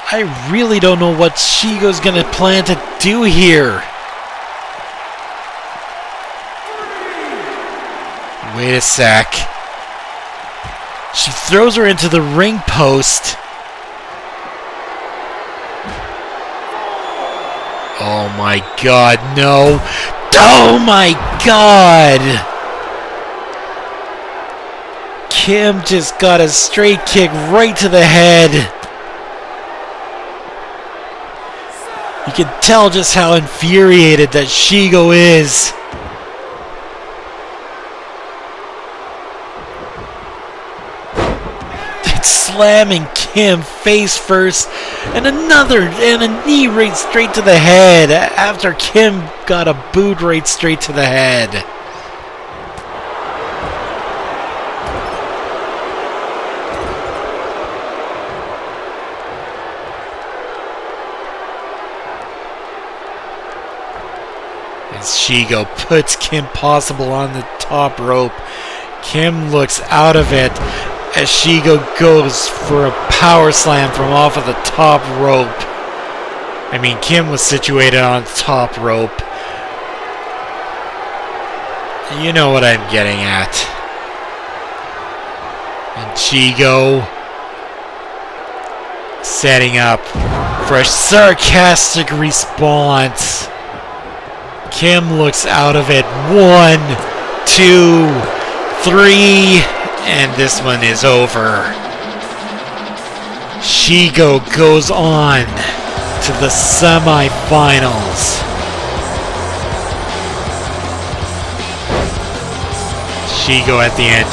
I really don't know what Shego's gonna plan to do here. Wait a sec. She throws her into the ring post. Oh my god, no. Oh my god! Kim just got a straight kick right to the head. You can tell just how infuriated that Shego is. Slamming Kim face first, and a knee right straight to the head after Kim got a boot right straight to the head. As Shego puts Kim Possible on the top rope, Kim looks out of it as Shego goes for a power slam from off of the top rope. I mean, Kim was situated on the top rope. You know what I'm getting at. And Shego setting up for a sarcastic response. Kim looks out of it. 1, 2, 3. And this one is over. Shego goes on to the semi-finals. Shego at the end,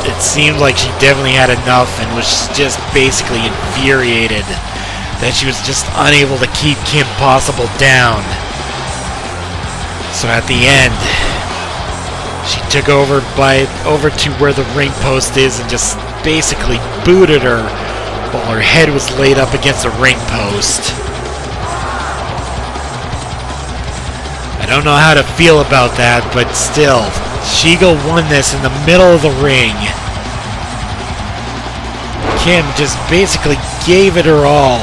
it seemed like she definitely had enough and was just basically infuriated that she was just unable to keep Kim Possible down. So at the end, she took over to where the ring post is and just basically booted her while her head was laid up against the ring post. I don't know how to feel about that, but still, Shego won this in the middle of the ring. Kim just basically gave it her all.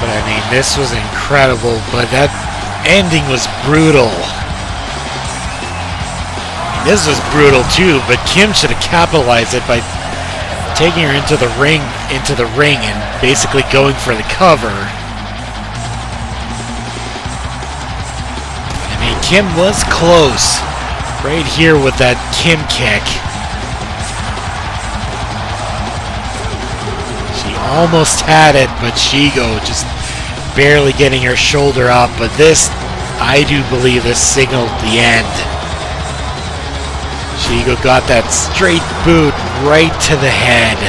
I mean, this was incredible, but that ending was brutal. I mean, this was brutal too, but Kim should have capitalized it by taking her into the ring and basically going for the cover. I mean, Kim was close right here with that Kim kick. She almost had it, but Shego just barely getting her shoulder up, but this, I do believe this signaled the end. Shego got that straight boot right to the head.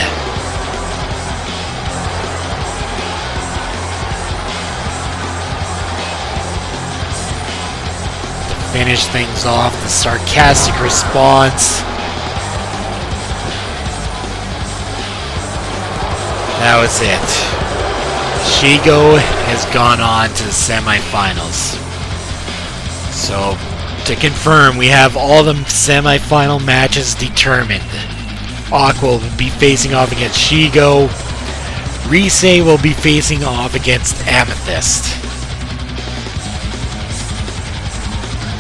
To finish things off, the sarcastic response. That was it. Shego has gone on to the semifinals. So, to confirm, we have all the semifinal matches determined. Aqua will be facing off against Shego. Rise will be facing off against Amethyst.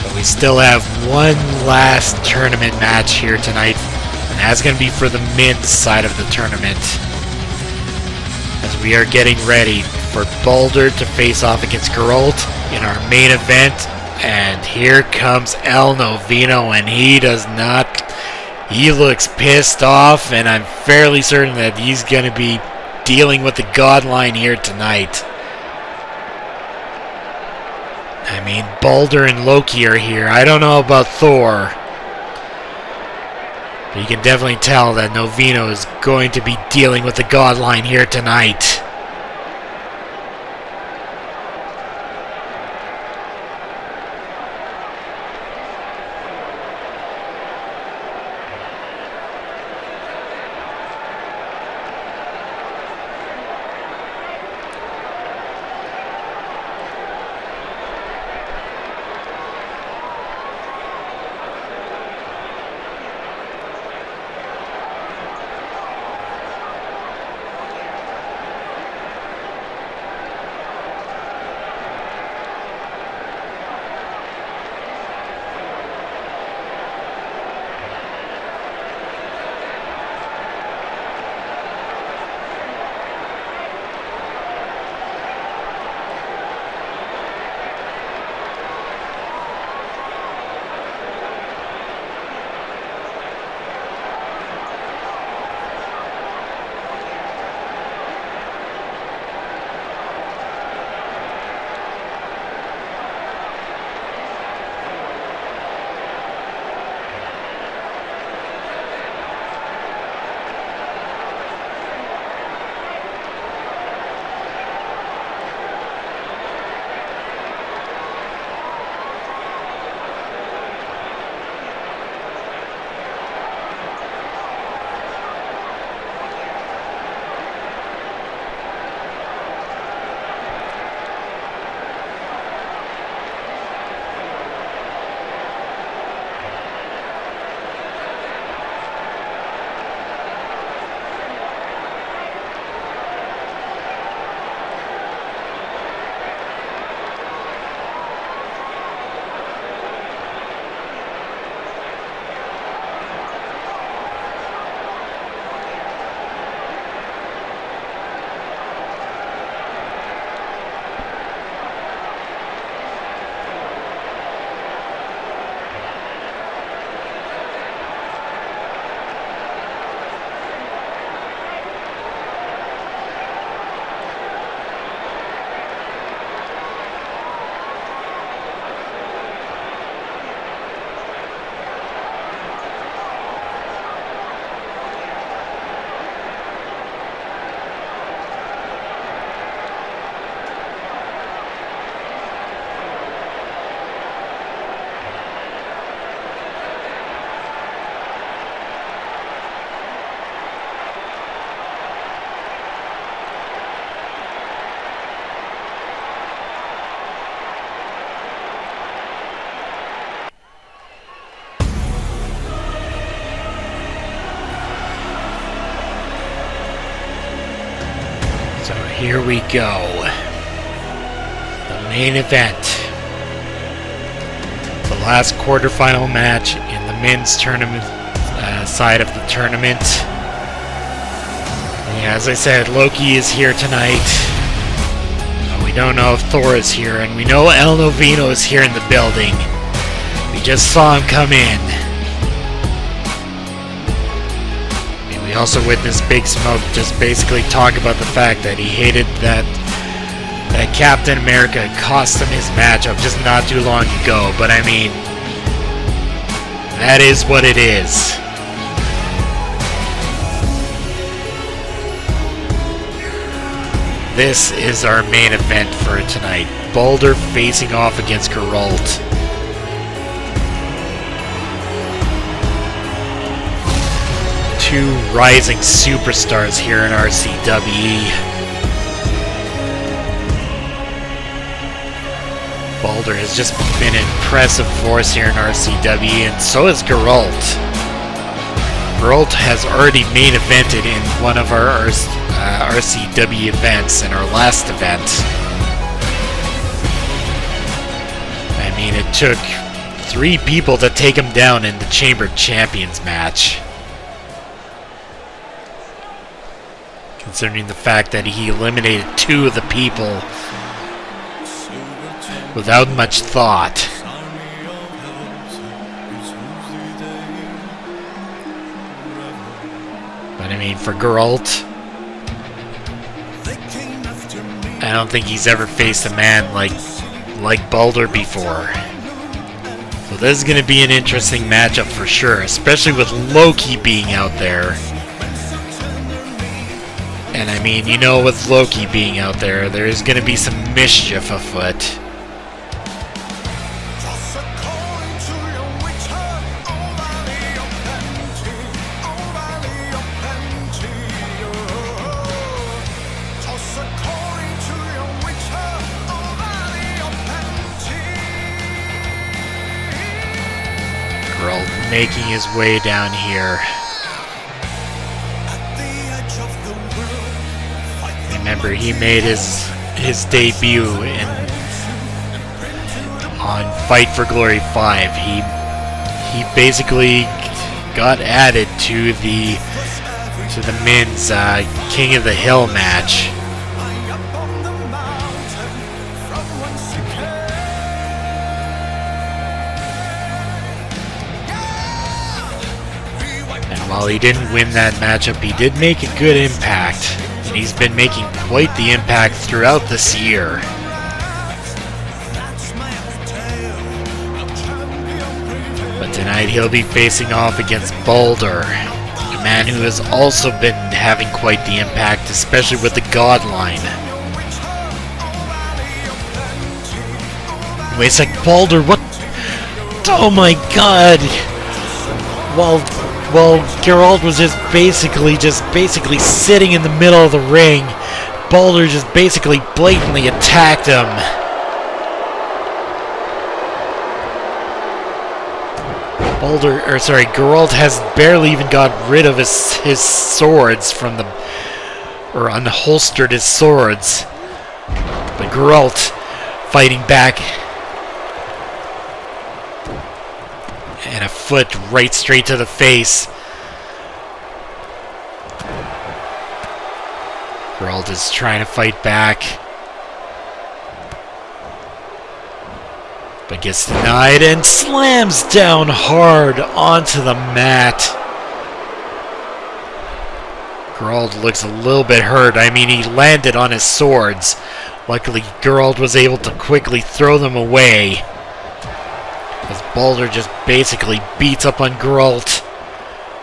But we still have one last tournament match here tonight, and that's going to be for the men's side of the tournament. As we are getting ready for Baldur to face off against Geralt in our main event. And here comes El Novino, and he looks pissed off, and I'm fairly certain that he's going to be dealing with the Godline here tonight. I mean, Baldur and Loki are here. I don't know about Thor. But you can definitely tell that Novino is going to be dealing with the Godline here tonight. here we go. The main event. The last quarterfinal match in the men's tournament side of the tournament. Yeah, as I said, Loki is here tonight. We don't know if Thor is here, and we know El Novino is here in the building. We just saw him come in. And we also witnessed Big Smoke just basically talk about the fact that he hated that Captain America cost him his matchup just not too long ago. But I mean, that is what it is. This is our main event for tonight. Baldur facing off against Geralt. Two rising superstars here in RCWE. Baldur has just been an impressive force here in RCWE, and so has Geralt. Geralt has already main evented in one of our RCW events, in our last event. I mean, it took 3 people to take him down in the Chamber Champions match. Considering the fact that he eliminated 2 of the people without much thought. But I mean, for Geralt, I don't think he's ever faced a man like Baldur before. So this is going to be an interesting matchup for sure, especially with Loki being out there. And I mean, you know, with Loki being out there, there's going to be some mischief afoot. Geralt making his way down here. Remember, he made his debut on Fight for Glory 5. He basically got added to the men's King of the Hill match. And while he didn't win that matchup, he did make a good impact. And he's been making quite the impact throughout this year. But tonight he'll be facing off against Baldur, a man who has also been having quite the impact, especially with the God line. Wait a sec, Baldur, what? Oh my god! Well, Geralt was just basically sitting in the middle of the ring. Baldur just basically blatantly attacked him. Geralt has barely even got rid of his swords from or unholstered his swords. But Geralt fighting back. And a foot right straight to the face. Geralt is trying to fight back, but gets denied and slams down hard onto the mat. Geralt looks a little bit hurt. I mean, he landed on his swords. Luckily, Geralt was able to quickly throw them away, as Baldur just basically beats up on Geralt,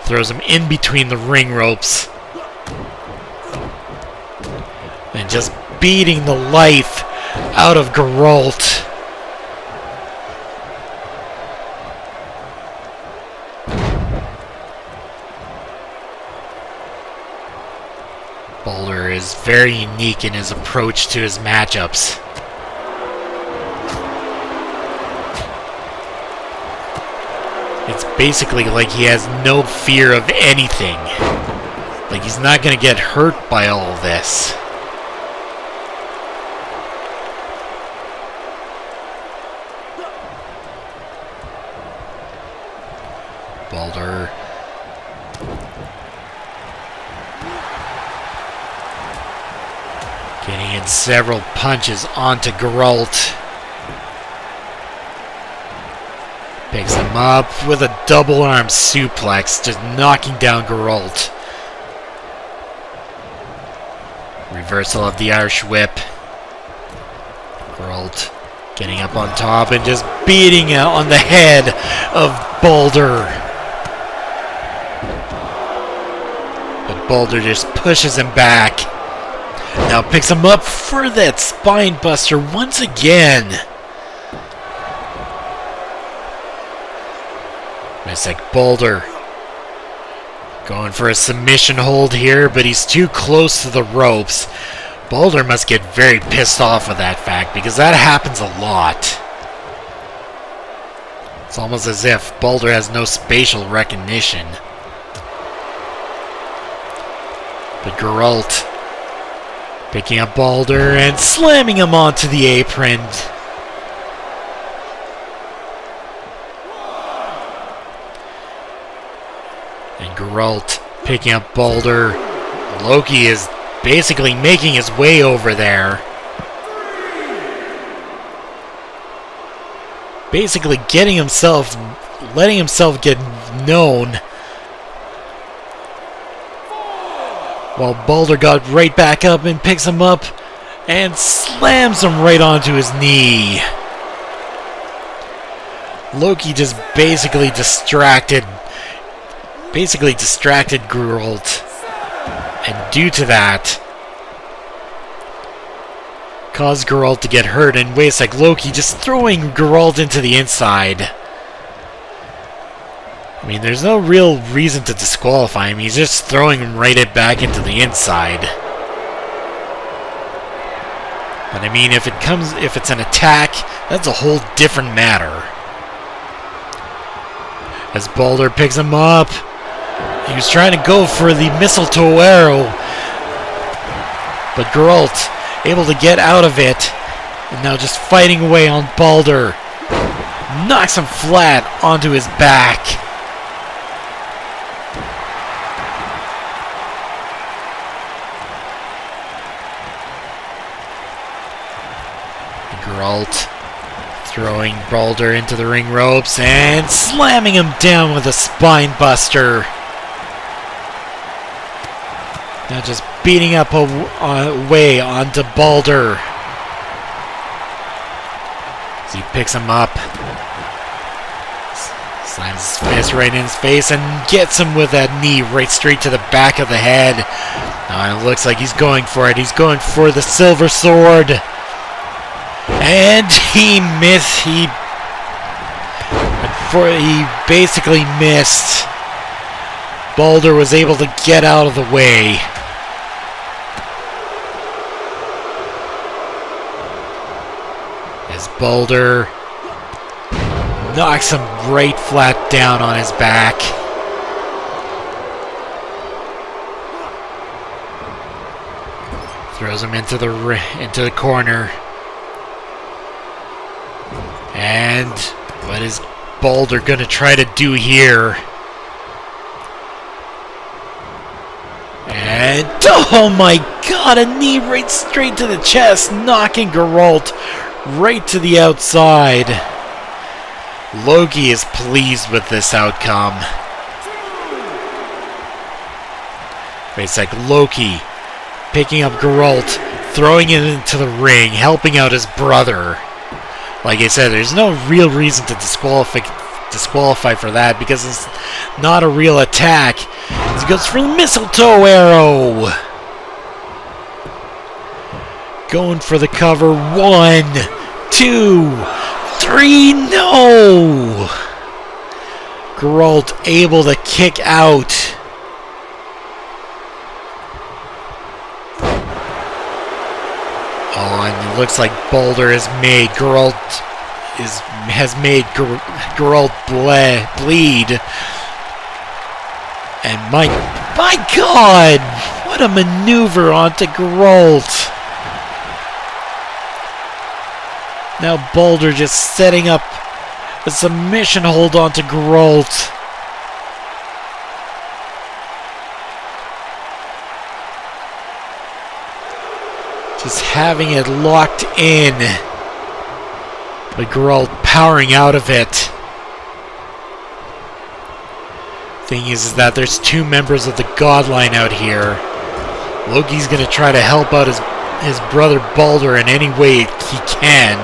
throws him in between the ring ropes, and just beating the life out of Geralt. Baldur is very unique in his approach to his matchups. It's basically like he has no fear of anything. Like he's not gonna get hurt by all of this. Baldur. Getting in several punches onto Geralt. Picks him up with a double arm suplex, just knocking down Geralt. Reversal of the Irish whip. Geralt getting up on top and just beating it on the head of Baldur. But Baldur just pushes him back. Now picks him up for that spine buster once again. It's like Baldur going for a submission hold here, but he's too close to the ropes. Baldur must get very pissed off with that fact, because that happens a lot. It's almost as if Baldur has no spatial recognition. But Geralt picking up Baldur and slamming him onto the apron. And Geralt picking up Baldur. Loki is basically making his way over there. Basically letting himself get known. While Baldur got right back up and picks him up and slams him right onto his knee. Loki just basically distracted Geralt. And due to that, caused Geralt to get hurt in ways like Loki just throwing Geralt into the inside. I mean, there's no real reason to disqualify him. He's just throwing him right back into the inside. But I mean, if it's an attack, that's a whole different matter. As Baldur picks him up, he was trying to go for the mistletoe arrow, but Geralt able to get out of it, and now just fighting away on Baldur. Knocks him flat onto his back. Geralt throwing Baldur into the ring ropes and slamming him down with a spine buster. Now just beating up away onto Baldur. As he picks him up, slams his fist right in his face and gets him with that knee right straight to the back of the head. Now it looks like he's going for it. He's going for the silver sword. And he missed. He basically missed. Baldur was able to get out of the way. As Baldur knocks him right flat down on his back. Throws him into the corner. And what is Baldur gonna try to do here? And oh my god, a knee right straight to the chest, knocking Geralt right to the outside. Loki is pleased with this outcome. It's like Loki picking up Geralt, throwing it into the ring, helping out his brother. Like I said, there's no real reason to disqualify for that, because it's not a real attack. He goes for the mistletoe arrow. Going for the cover. 1, 2, 3. No! Geralt able to kick out. Oh, and it looks like Baldur has made Geralt bleed. And my God, what a maneuver onto Geralt. Now Baldur just setting up a submission hold onto Geralt. Just having it locked in. But Geralt powering out of it. Thing is that there's two members of the God line out here. Loki's gonna try to help out his brother Baldur in any way he can.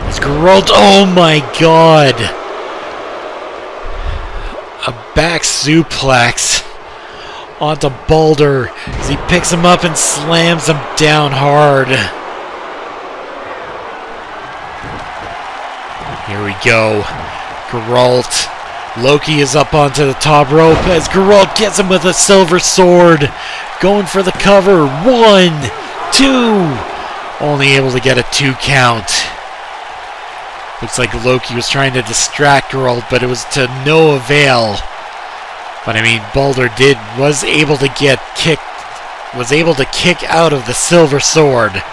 It's Geralt, oh my god! A back suplex onto Baldur as he picks him up and slams him down hard. Here we go. Geralt. Loki is up onto the top rope as Geralt gets him with a silver sword. Going for the cover. 1, 2. Only able to get a 2 count. Looks like Loki was trying to distract Geralt, but it was to no avail. But I mean, Baldur was able to kick out of the silver sword.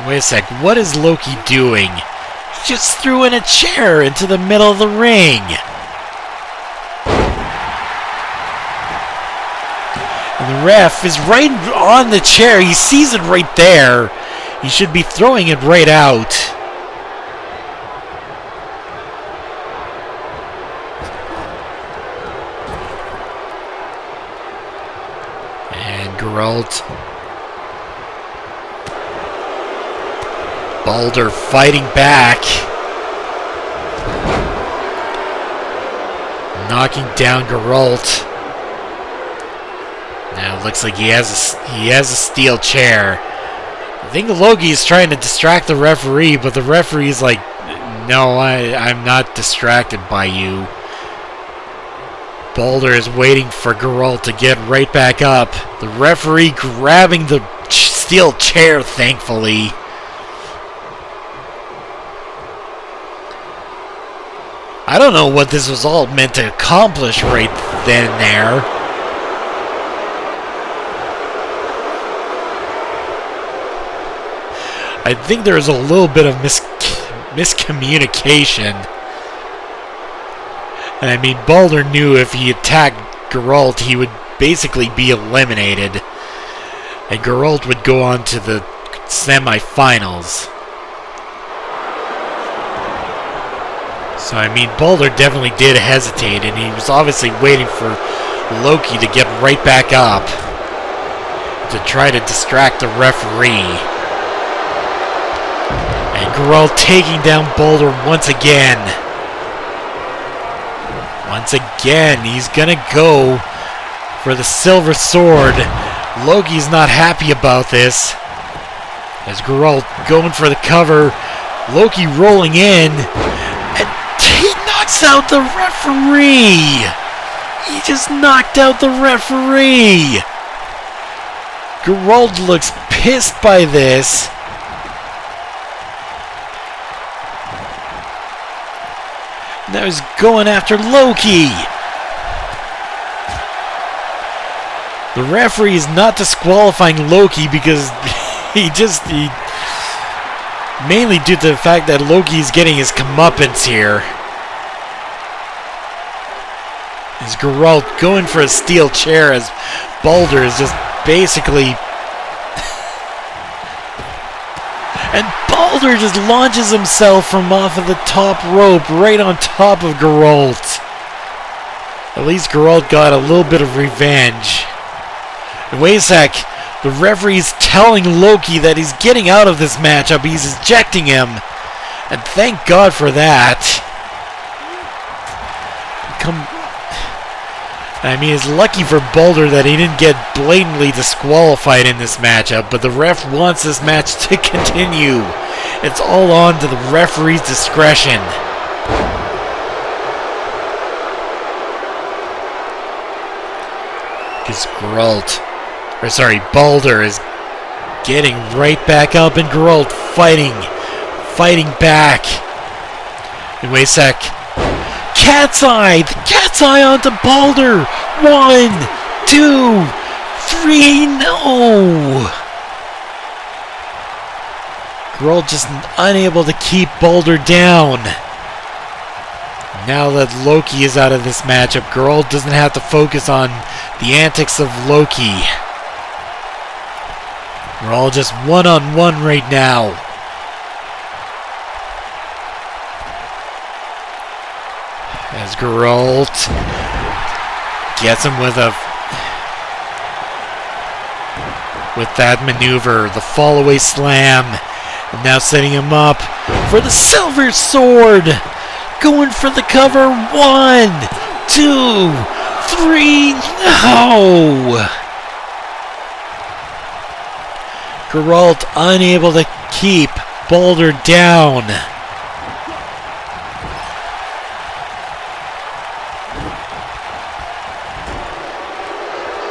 Wait a sec, what is Loki doing? He just threw in a chair into the middle of the ring. And the ref is right on the chair. He sees it right there. He should be throwing it right out. Geralt. Baldur fighting back. Knocking down Geralt. Now it looks like he has a steel chair. I think Loki is trying to distract the referee, but the referee is like, no, I'm not distracted by you. Baldur is waiting for Geralt to get right back up. The referee grabbing the steel chair, thankfully. I don't know what this was all meant to accomplish right then and there. I think there was a little bit of miscommunication. And I mean, Baldur knew if he attacked Geralt, he would basically be eliminated. And Geralt would go on to the semi-finals. So, I mean, Baldur definitely did hesitate, and he was obviously waiting for Loki to get right back up to try to distract the referee. And Geralt taking down Baldur once again. Once again, he's gonna go for the silver sword. Loki's not happy about this. As Geralt going for the cover. Loki rolling in. And he knocks out the referee. He just knocked out the referee. Geralt looks pissed by this. Now he's going after Loki. The referee is not disqualifying Loki because he mainly due to the fact that Loki is getting his comeuppance here. Is Geralt going for a steel chair as Baldur is just basically... And Baldur just launches himself from off of the top rope right on top of Geralt. At least Geralt got a little bit of revenge. And wait a sec, the referee's telling Loki that he's getting out of this matchup. He's ejecting him. And thank God for that. I mean, it's lucky for Baldur that he didn't get blatantly disqualified in this matchup, but the ref wants this match to continue. It's all on to the referee's discretion. Because Baldur is getting right back up, and Geralt fighting back. And wait a sec. Cat's eye! The cat's eye onto Baldur! 1, 2, 3, no! Geralt just unable to keep Baldur down. Now that Loki is out of this matchup, Geralt doesn't have to focus on the antics of Loki. We're all just one-on-one right now. As Geralt gets him with that maneuver, the fall-away slam, and now setting him up for the silver sword. Going for the cover. 1, 2, 3. No! Geralt unable to keep Baldur down.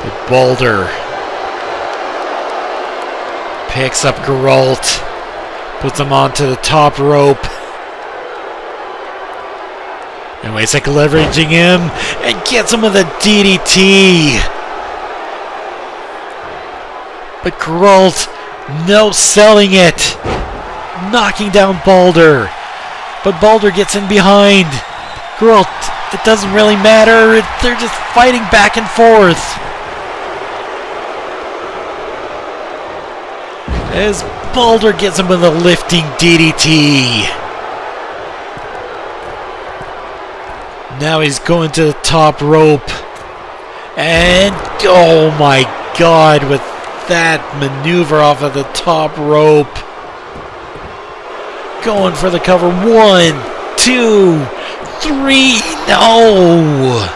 But Baldur picks up Geralt, puts him onto the top rope. Anyways, like leveraging him and gets him with a DDT. But Geralt, no selling it. Knocking down Baldur. But Baldur gets in behind. Geralt, it doesn't really matter. They're just fighting back and forth. As Baldur gets him with a lifting DDT. Now he's going to the top rope. And, oh my god, with that maneuver off of the top rope. Going for the cover. 1, 2, 3. No!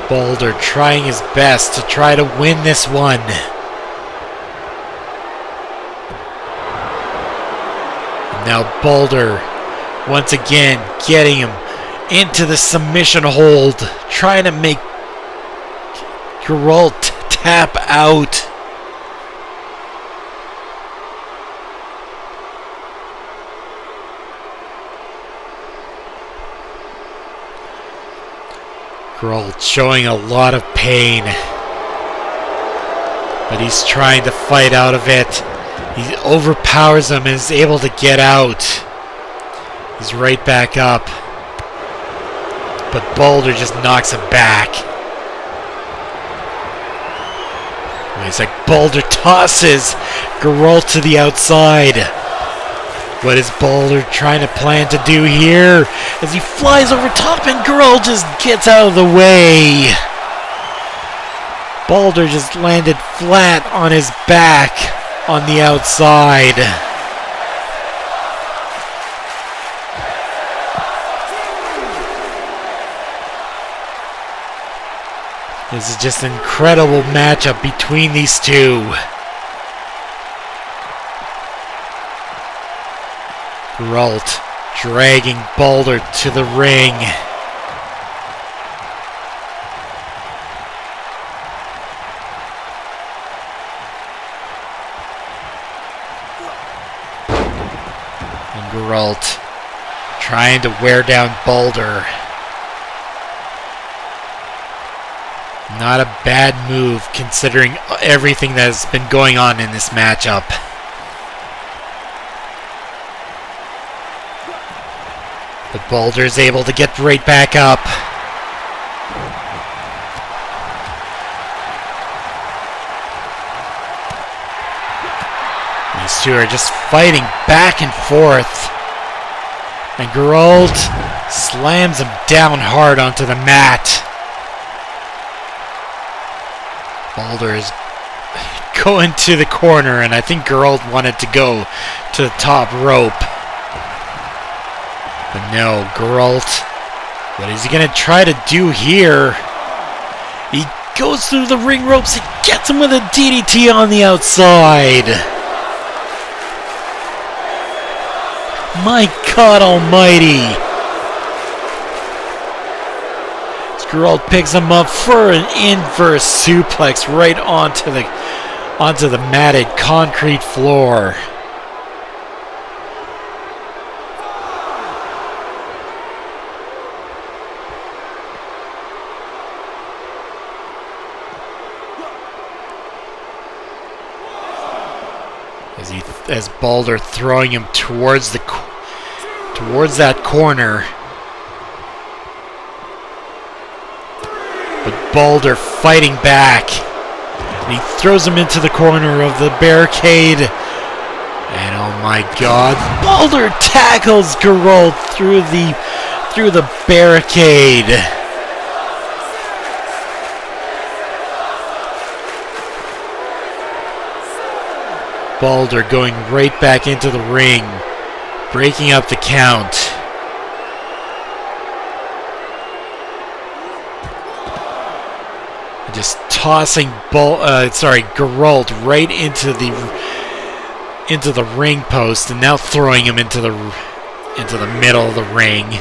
Baldur trying his best to try to win this one. And now Baldur once again getting him into the submission hold, trying to make Geralt tap out. Geralt showing a lot of pain, but he's trying to fight out of it. He overpowers him and is able to get out. He's right back up, but Baldur just knocks him back. It's like Baldur tosses Geralt to the outside. What is Baldur trying to plan to do here? As he flies over top and Geralt just gets out of the way. Baldur just landed flat on his back on the outside. This is just an incredible matchup between these two. Geralt dragging Baldur to the ring. And Geralt trying to wear down Baldur. Not a bad move considering everything that has been going on in this matchup. But Baldur's able to get right back up. These two are just fighting back and forth. And Geralt slams him down hard onto the mat. Baldur is going to the corner, and I think Geralt wanted to go to the top rope. But no, Geralt, what is he going to try to do here? He goes through the ring ropes, he gets him with a DDT on the outside. My God almighty. Geralt picks him up for an inverse suplex right onto the matted concrete floor. as Baldur throwing him towards that corner. But Baldur fighting back. And he throws him into the corner of the barricade. And oh my god, Baldur tackles Geralt through the barricade. Baldur going right back into the ring, breaking up the count. Just tossing Geralt right into the ring post, and now throwing him into the middle of the ring.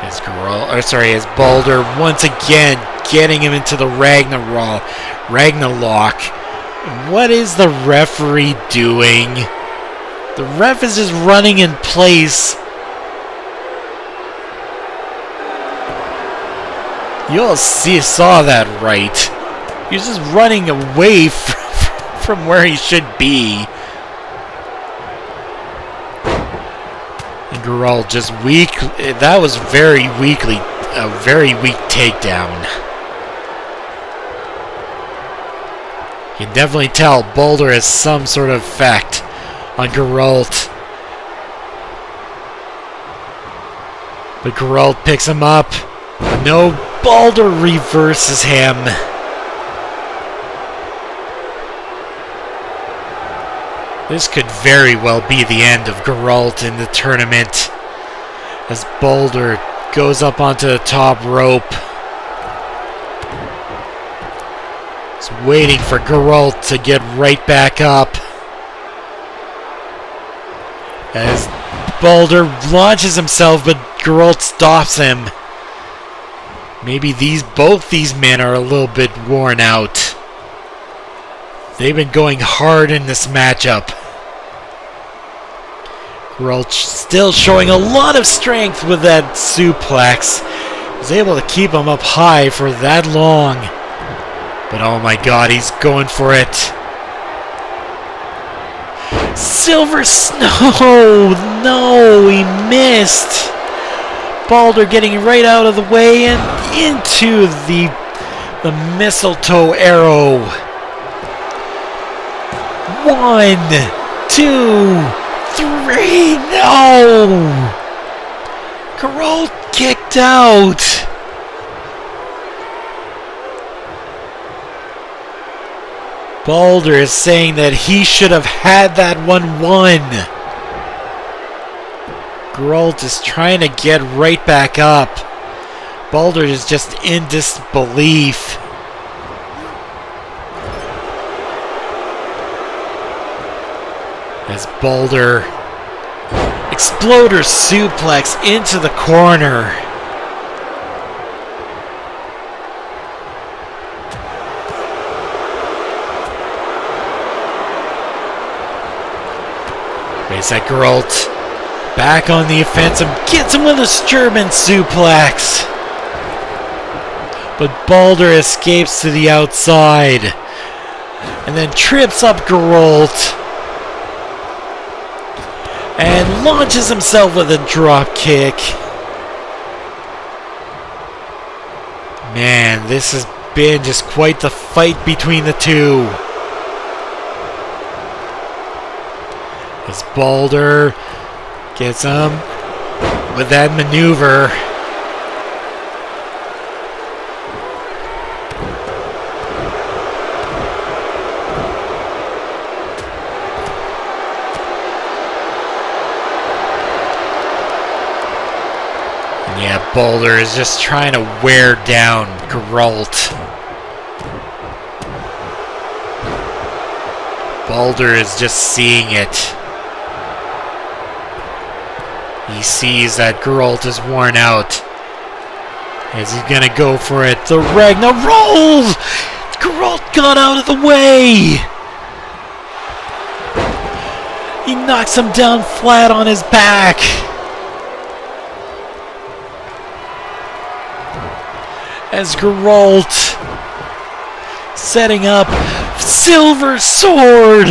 As Baldur once again getting him into the Ragnarok. What is the referee doing? The ref is just running in place. You all saw that right. He's just running away from where he should be. And Geralt just weak. That was a very weak takedown. You can definitely tell Baldur has some sort of effect on Geralt. But Geralt picks him up. No, Baldur reverses him. This could very well be the end of Geralt in the tournament, as Baldur goes up onto the top rope. He's waiting for Geralt to get right back up. As Baldur launches himself, but Geralt stops him. Maybe both these men are a little bit worn out. They've been going hard in this matchup. Geralt still showing a lot of strength with that suplex. Was able to keep him up high for that long. But oh my god, he's going for it. Silver Snow! No, he missed. Baldur getting right out of the way and into the mistletoe arrow. 1, 2, 3. No! Geralt kicked out. Baldur is saying that he should have had that one won. Geralt is trying to get right back up. Baldur is just in disbelief. As Baldur exploder suplex into the corner. Raise that Geralt back on the offensive, gets him with a German suplex. But Baldur escapes to the outside and then trips up Geralt and launches himself with a drop kick. Man, this has been just quite the fight between the two. As Baldur gets him with that maneuver. And yeah, Baldur is just trying to wear down Geralt. Baldur is just seeing it. He sees that Geralt is worn out. As he's gonna go for it. The Ragnar rolls! Geralt got out of the way! He knocks him down flat on his back. As Geralt setting up Silver Sword,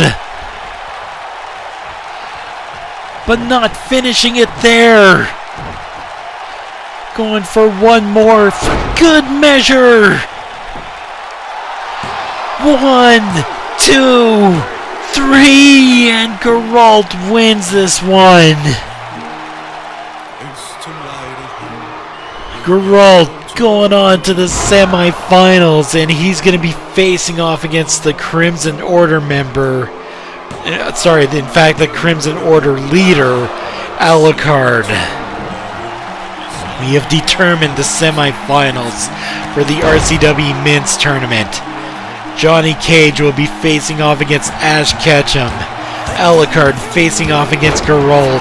but not finishing it there. Going for one more for good measure. 1, 2, 3, and Geralt wins this one. Geralt going on to the semi-finals, and he's going to be facing off against the Crimson Order member. In fact, the Crimson Order leader, Alucard. We have determined the semi-finals for the RCWE Men's Tournament. Johnny Cage will be facing off against Ash Ketchum. Alucard facing off against Geralt.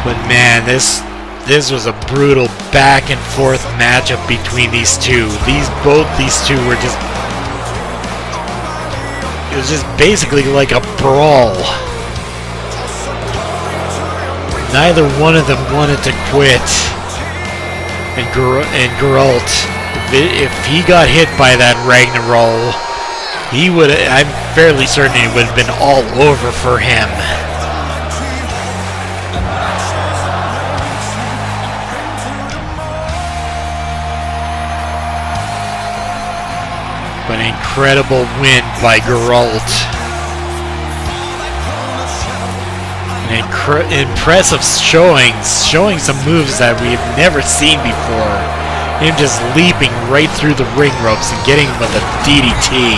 But man, this was a brutal back and forth matchup between these two. Both these two were just... It was just basically like a brawl. Neither one of them wanted to quit. And Geralt, if he got hit by that Ragnarol, I'm fairly certain it would have been all over for him. An incredible win by Geralt. An impressive showing some moves that we've never seen before. Him just leaping right through the ring ropes and getting him with a DDT.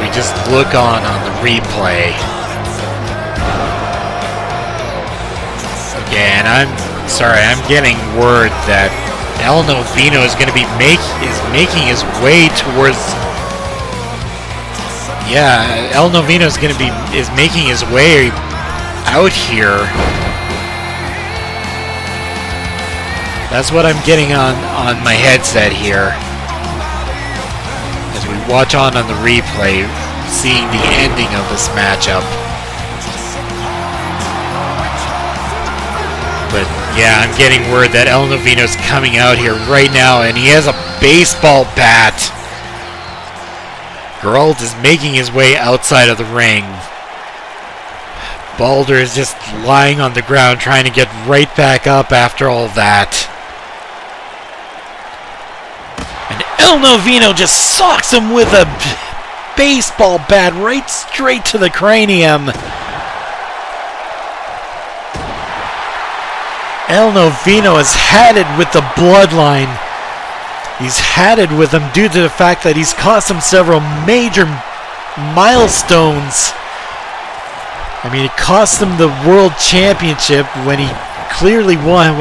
Just look on the replay. Okay, and I'm getting word that El Novino is going to be making his way towards. Yeah, El Novino is making his way out here. That's what I'm getting on my headset here. As we watch on the replay, seeing the ending of this matchup. But yeah, I'm getting word that El Novino's coming out here right now, and he has a baseball bat. Geralt is making his way outside of the ring. Baldur is just lying on the ground trying to get right back up after all that. And El Novino just socks him with a baseball bat right straight to the cranium. El Novino has had it with the bloodline. He's had it with him due to the fact that he's cost him several major milestones. I mean, it cost him the World Championship when he clearly won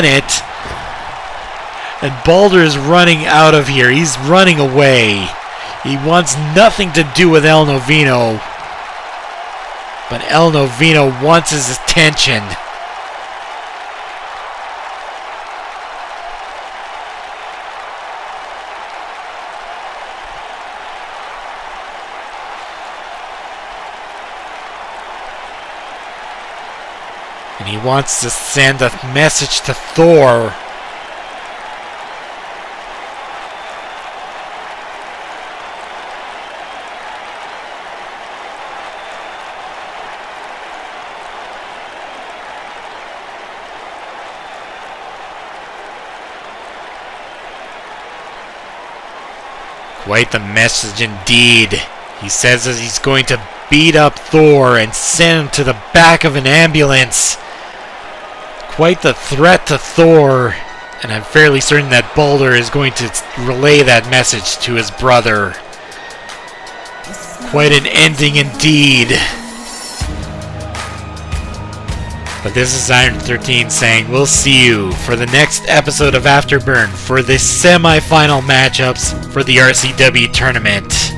it. And Baldur is running out of here. He's running away. He wants nothing to do with El Novino. But El Novino wants his attention. And he wants to send a message to Thor. Quite the message indeed. He says that he's going to beat up Thor and send him to the back of an ambulance. Quite the threat to Thor, and I'm fairly certain that Baldur is going to relay that message to his brother. Quite an ending indeed. But this is Iron 13 saying we'll see you for the next episode of Afterburn for the semi-final matchups for the RCWE tournament.